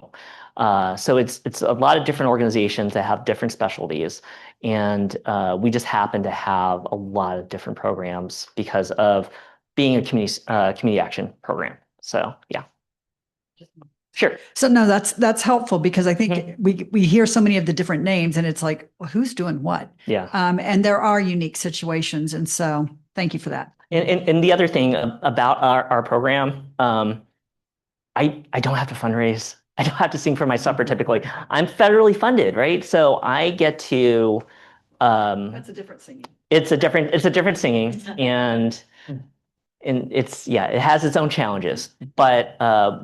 So it's a lot of different organizations that have different specialties, and we just happen to have a lot of different programs because of being a community action program. So yeah. Sure. So no, that's helpful because I think we hear so many of the different names and it's like, well, who's doing what? Yeah. And there are unique situations. And so thank you for that. And the other thing about our program, I don't have to fundraise. I don't have to sing for my supper typically. I'm federally funded, right? So I get to That's a different singing. it's a different singing and it's it has its own challenges. But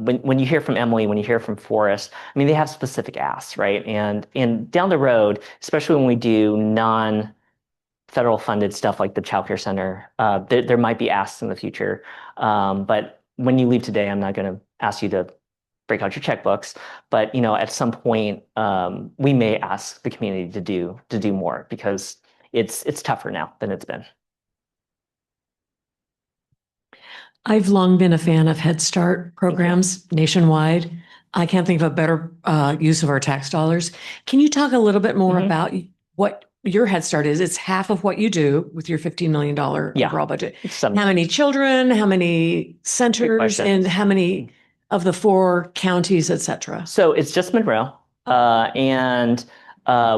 when you hear from Emily, when you hear from Forrest, I mean they have specific asks, right? And down the road, especially when we do non-federal funded stuff like the Child Care Center, there might be asks in the future. But when you leave today, I'm not going to ask you to break out your checkbooks, but at some point we may ask the community to do more because it's tougher now than it's been. I've long been a fan of Head Start programs nationwide. I can't think of a better use of our tax dollars. Can you talk a little bit more about what your Head Start is? It's half of what you do with your $15 million overall budget. How many children, how many centers, and how many of the 4 counties, et cetera? So it's just Monroe. And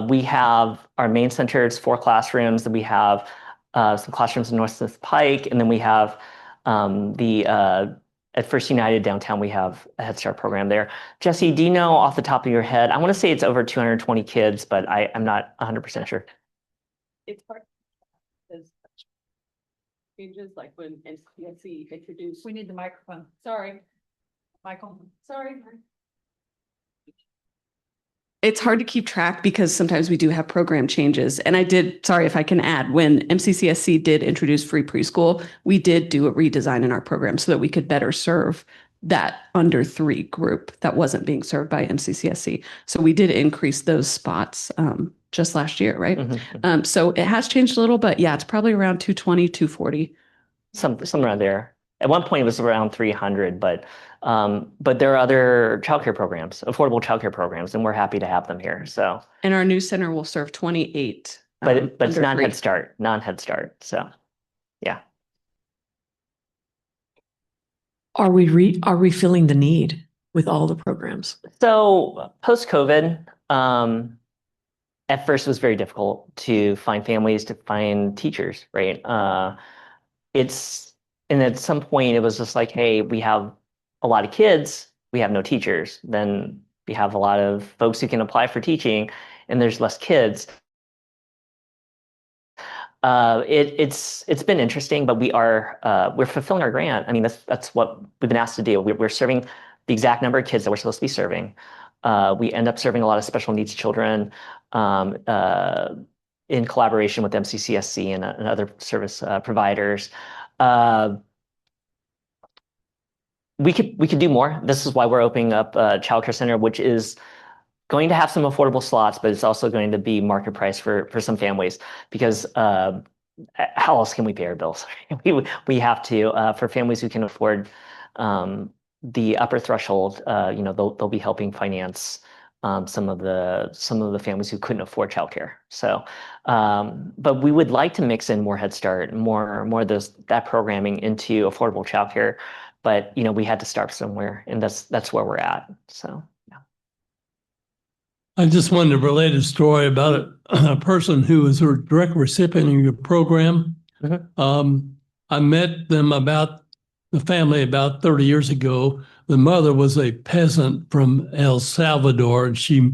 we have our main center, it's 4 classrooms, and we have some classrooms in North Smith Pike, and then we have at First United downtown, we have a Head Start program there. Jesse, do you know off the top of your head? I want to say it's over 220 kids, but I'm not 100% sure. It's hard because changes like when NCSC introduced. We need the microphone. Sorry, Michael. sorry. It's hard to keep track because sometimes we do have program changes. And sorry if I can add, when MCCSC did introduce free preschool, we did do a redesign in our program so that we could better serve that under 3 group that wasn't being served by MCCSC. So we did increase those spots just last year, right? So it has changed a little, but yeah, it's probably around 220, 240. Somewhere around there. At one point it was around 300, but there are other childcare programs, affordable childcare programs, and we're happy to have them here. So, and our new center will serve 28. But it's non-Head Start. So, yeah. Are we feeling the need with all the programs? So post-COVID, at first it was very difficult to find families, to find teachers, right? And at some point it was just like, hey, we have a lot of kids, we have no teachers. Then we have a lot of folks who can apply for teaching and there's less kids. It's been interesting, but we're fulfilling our grant. I mean, that's what we've been asked to do. We're serving the exact number of kids that we're supposed to be serving. We end up serving a lot of special needs children in collaboration with MCCSC and other service providers. We could do more. This is why we're opening up a Child Care Center, which is going to have some affordable slots, but it's also going to be market price for some families because how else can we pay our bills? we have to for families who can afford the upper threshold. They'll be helping finance some of the families who couldn't afford childcare. So, but we would like to mix in more Head Start, more of that programming into affordable childcare. But we had to start somewhere, and that's where we're at. So, yeah. I just wanted to relate a story about a person who was a direct recipient of your program. I met the family about 30 years ago. The mother was a peasant from El Salvador, and she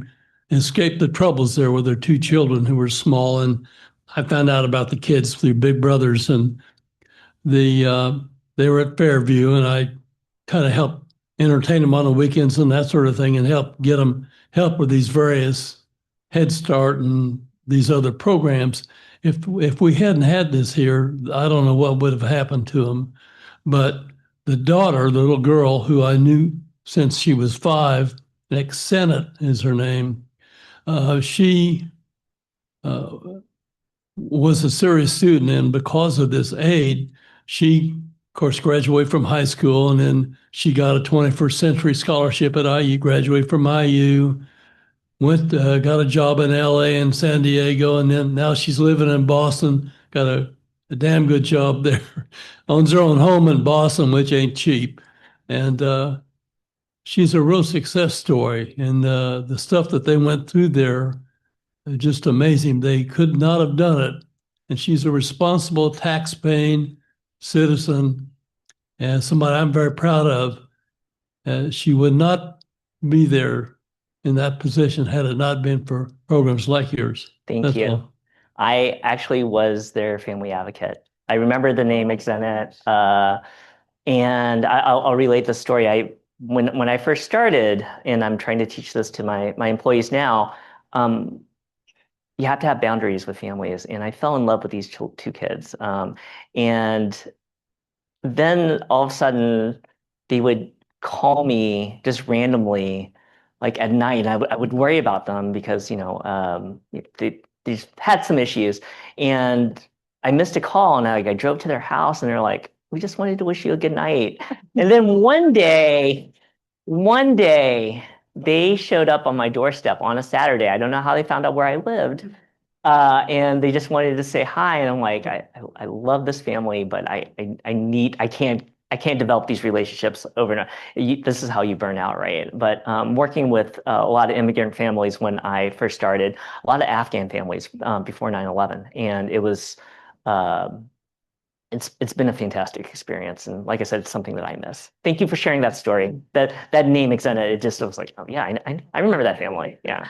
escaped the troubles there with her 2 children who were small. And I found out about the kids through Big Brothers, and they were at Fairview, and I kind of helped entertain them on the weekends and that sort of thing, and help get them help with these various Head Start and these other programs. If we hadn't had this here, I don't know what would have happened to them. But the daughter, the little girl who I knew since she was 5, Nick Sennett is her name, she was a serious student, and because of this aid, she, of course, graduated from high school, and then she got a 21st century scholarship at IU, graduated from IU, got a job in LA and San Diego, and then now she's living in Boston, got a damn good job there, owns her own home in Boston, which ain't cheap. And she's a real success story, and the stuff that they went through there is just amazing. They could not have done it, and she's a responsible, tax-paying citizen, and somebody I'm very proud of. She would not be there in that position had it not been for programs like yours. Thank That's you. all. I actually was their family advocate. I remember the name Exenet, and I'll relate the story. When I first started, and I'm trying to teach this to my employees now, you have to have boundaries with families. And I fell in love with these two kids. And then all of a sudden, they would call me just randomly, like at night. I would worry about them because, they had some issues. And I missed a call, and I drove to their house, and they're like, "We just wanted to wish you a good night." And then one day, they showed up on my doorstep on a Saturday. I don't know how they found out where I lived. And they just wanted to say hi. And I'm like, I love this family, but I can't develop these relationships overnight. This is how you burn out, right? But working with a lot of immigrant families when I first started, a lot of Afghan families before 9/11, and it was, it's been a fantastic experience. And like I said, it's something that I miss. Thank you for sharing that story. That name, Xena, it just was like, oh yeah, I remember that family. Yeah.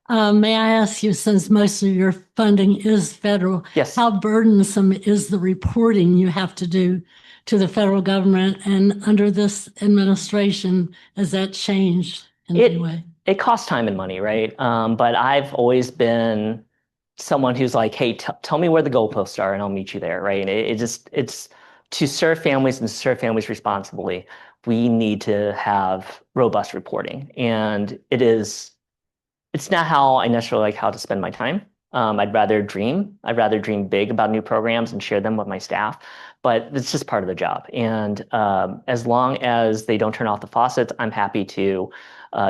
May I ask you, since most of your funding is federal, Yes. how burdensome is the reporting you have to do to the federal government? And under this administration, has that changed in any way? It costs time and money, right? But I've always been someone who's like, hey, tell me where the goalposts are and I'll meet you there, right? It's to serve families and serve families responsibly. We need to have robust reporting, and it's not how I necessarily like how to spend my time. I'd rather dream big about new programs and share them with my staff, but it's just part of the job. And as long as they don't turn off the faucets, I'm happy to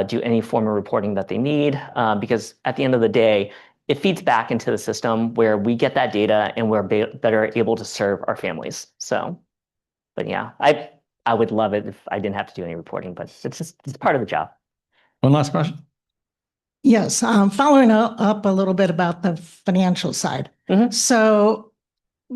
do any form of reporting that they need, because at the end of the day, it feeds back into the system where we get that data and we're better able to serve our families. So, but yeah, I would love it if I didn't have to do any reporting, but it's part of the job. One last question. Yes, following up a little bit about the financial side. Mhm. So,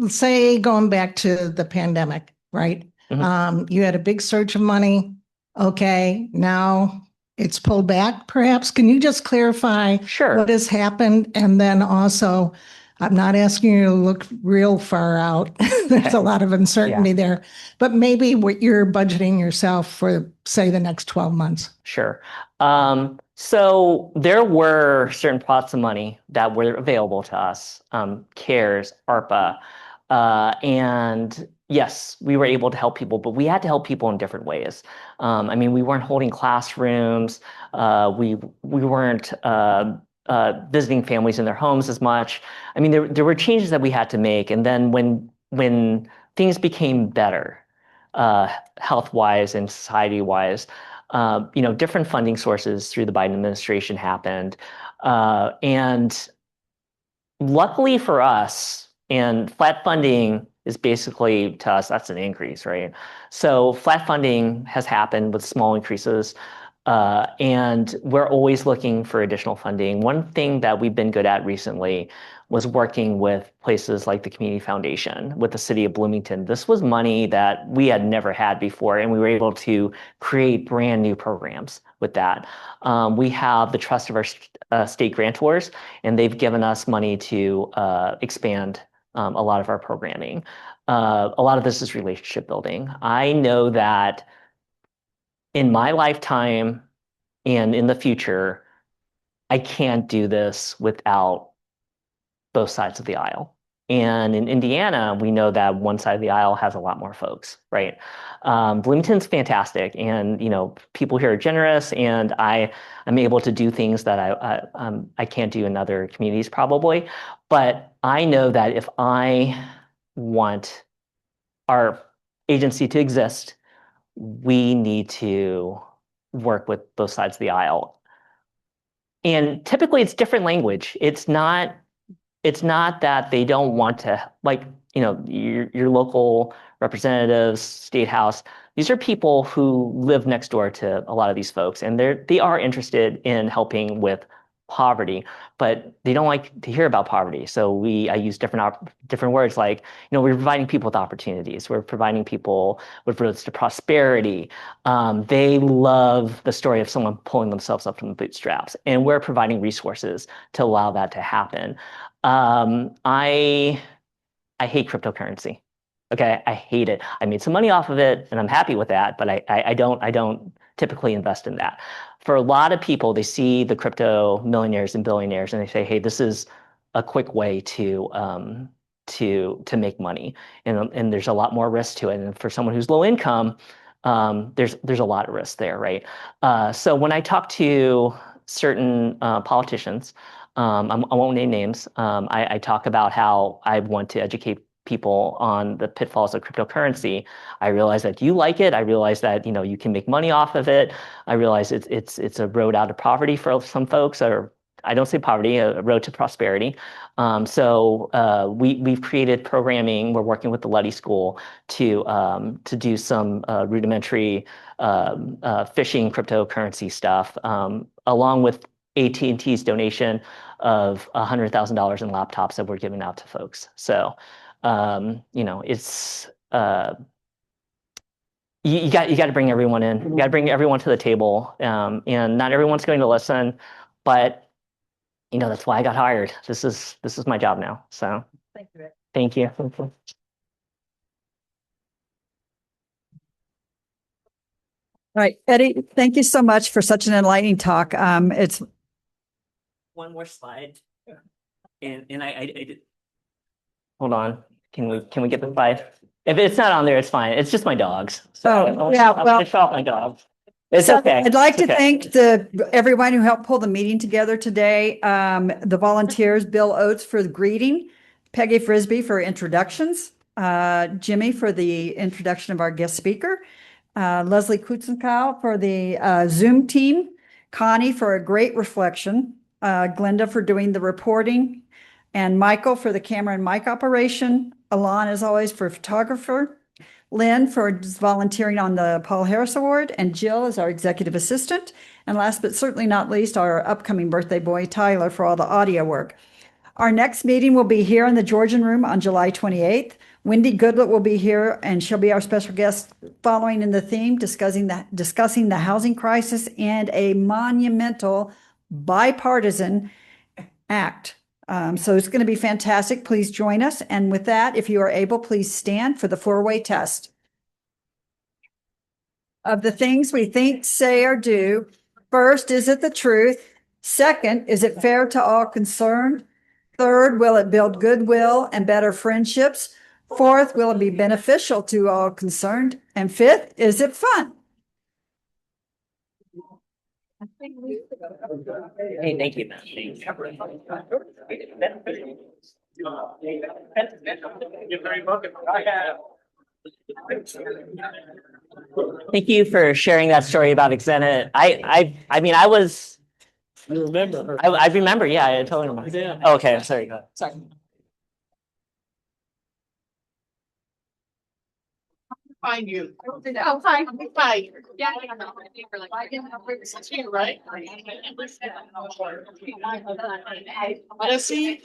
say going back to the pandemic, right? Mhm. You had a big surge of money. Okay, now it's pulled back, perhaps. Can you just clarify Sure. what has happened? And then also, I'm not asking you to look real far out. There's a lot of uncertainty there, but maybe what you're budgeting yourself for, say, the next 12 months. Sure. So there were certain pots of money that were available to us, CARES, ARPA, and yes, we were able to help people, but we had to help people in different ways. I mean, we weren't holding classrooms. We weren't visiting families in their homes as much. I mean, there were changes that we had to make, and then when things became better, health-wise and society-wise, different funding sources through the Biden administration happened. And luckily for us, and flat funding is basically, to us, that's an increase, right? So flat funding has happened with small increases, and we're always looking for additional funding. One thing that we've been good at recently was working with places like the Community Foundation, with the city of Bloomington. This was money that we had never had before, and we were able to create brand new programs with that. We have the trust of our state grantors, and they've given us money to expand a lot of our programming. A lot of this is relationship building. I know that in my lifetime and in the future, I can't do this without both sides of the aisle. And in Indiana, we know that one side of the aisle has a lot more folks, right? Bloomington's fantastic, and people here are generous, and I'm able to do things that I can't do in other communities probably. But I know that if I want our agency to exist, we need to work with both sides of the aisle. And typically it's different language. It's not that they don't want to, like, your local representatives, state house. These are people who live next door to a lot of these folks, and they are interested in helping with poverty, but they don't like to hear about poverty. So I use different words like, we're providing people with opportunities. We're providing people with roads to prosperity. They love the story of someone pulling themselves up from the bootstraps, and we're providing resources to allow that to happen. I hate cryptocurrency. Okay, I hate it. I made some money off of it, and I'm happy with that, but I don't typically invest in that. For a lot of people, they see the crypto millionaires and billionaires, and they say, "Hey, this is a quick way to make money," and there's a lot more risk to it. And for someone who's low income, there's a lot of risk there, right? So when I talk to certain politicians, I won't name names. I talk about how I want to educate people on the pitfalls of cryptocurrency. I realize that you like it. I realize that you can make money off of it. I realize it's a road out of poverty for some folks, or I don't say poverty, a road to prosperity. So we've created programming. We're working with the Eddy School to do some rudimentary phishing cryptocurrency stuff, along with AT&T's donation of $100,000 in laptops that we're giving out to folks. So, it's you got to bring everyone in. You got to bring everyone to the table, and not everyone's going to listen, but that's why I got hired. This is my job now. So, thank you. All right, Eddy, thank you so much for such an enlightening talk. It's one more slide, and I did. Hold on. Can we get the slide? If it's not on there, it's fine. It's just my dogs. So I'll show off my dogs. It's okay. I'd like to thank everyone who helped pull the meeting together today. The volunteers, Bill Oates for the greeting, Peggy Frisbee for introductions, Jimmy for the introduction of our guest speaker, Leslie Kutzenkow for the Zoom team, Connie for a great reflection, Glenda for doing the reporting, and Michael for the camera and mic operation, Alon, as always, for photographer, Lynn for volunteering on the Paul Harris Award, and Jill as our executive assistant. And last but certainly not least, our upcoming birthday boy, Tyler, for all the audio work. Our next meeting will be here in the Georgian Room on July 28th. Wendy Goodlett will be here, and she'll be our special guest following in the theme, discussing the housing crisis and a monumental bipartisan act. So it's going to be fantastic. Please join us. And with that, if you are able, please stand for the four-way test. Of the things we think, say, or do, first, is it the truth? Second, is it fair to all concerned? Third, will it build goodwill and better friendships? Fourth, will it be beneficial to all concerned? And fifth, is it fun? Hey, thank you. You're very welcome. Thank you for sharing that story about Xena. I mean, I was. You remember her? I remember. Yeah, I totally remember. Yeah. Oh, okay, sorry. Go ahead. Sorry. Find you. Oh, hi. Bye. Yeah. Right.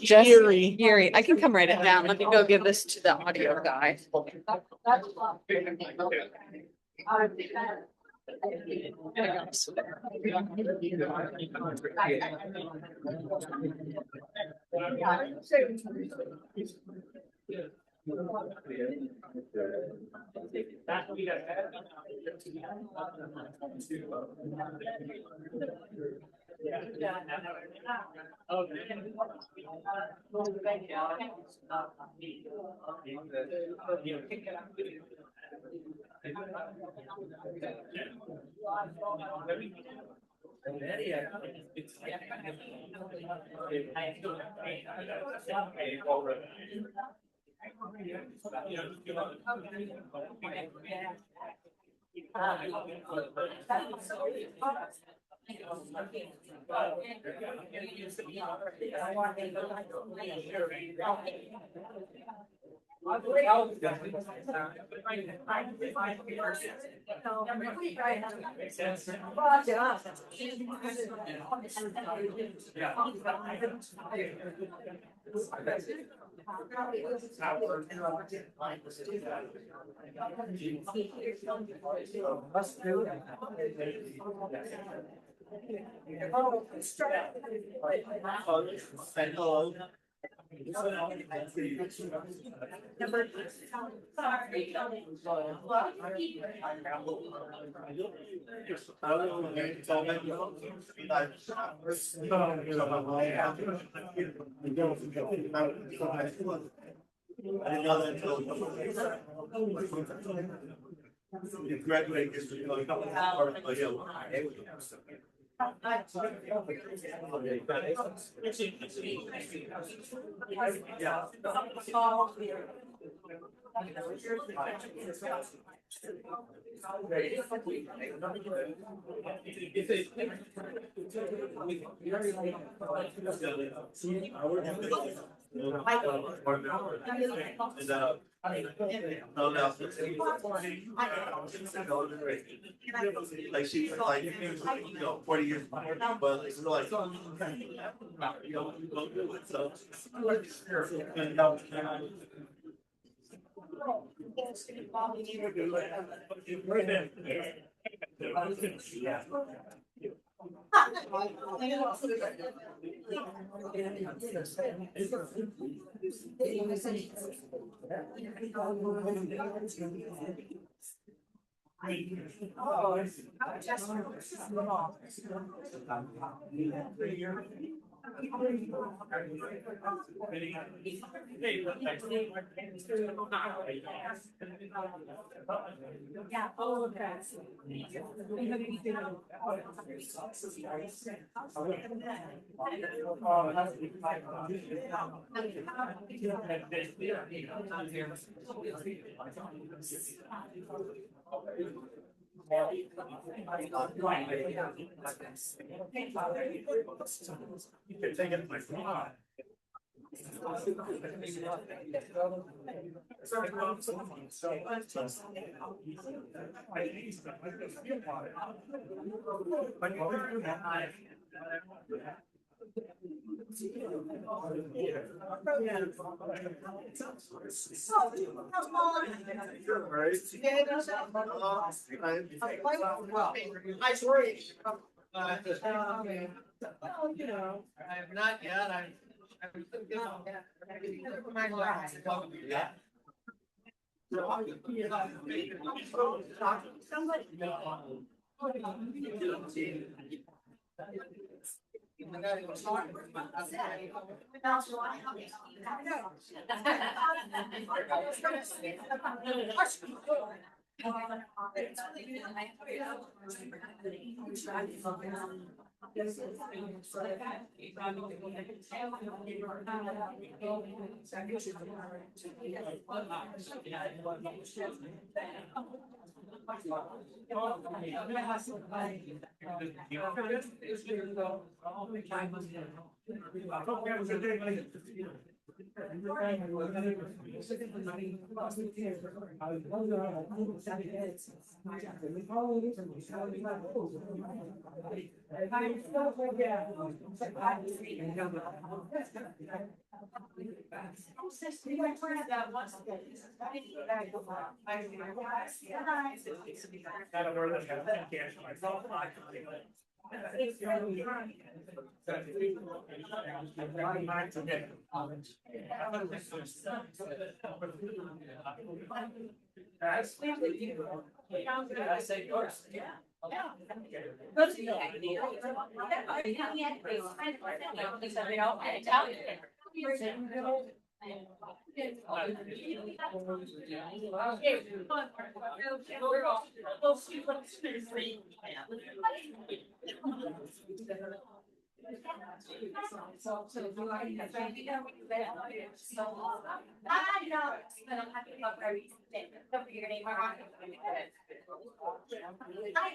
Jesse, Yuri, I can come write it down. Let me go give this to the audio guy. Like she's like, 40 years, but it's like, you don't do it, so. Yeah, all of that. You can take it my phone. I have not yet. I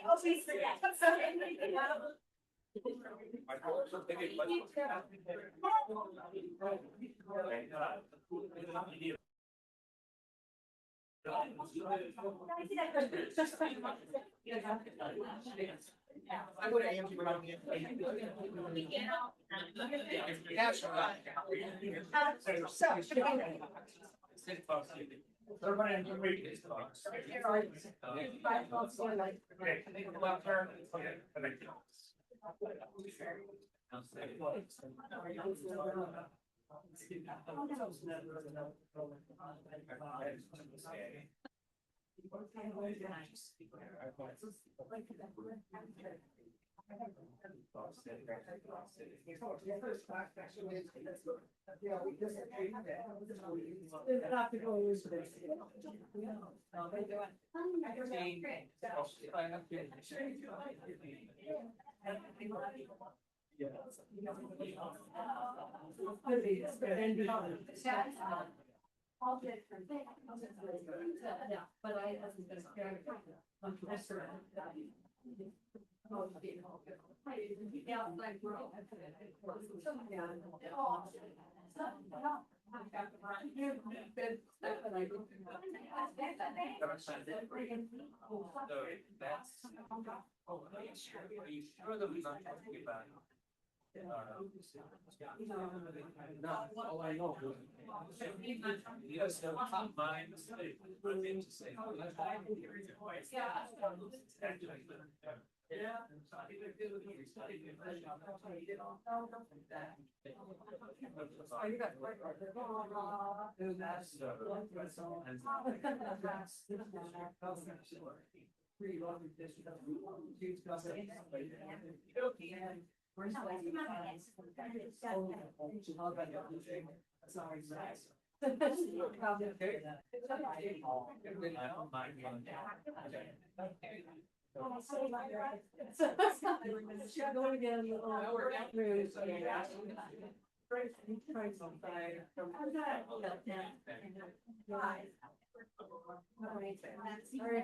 always forget.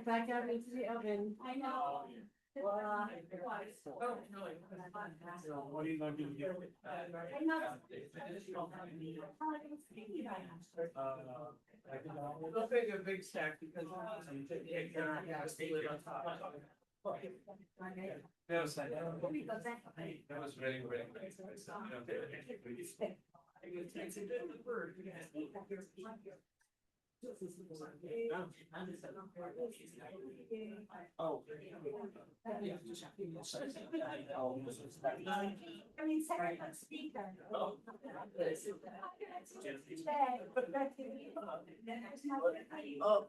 Back out into the oven. I know. What are you going to do? We'll take a big stack because that was really, really nice. Oh. I mean, second speaker. Oh.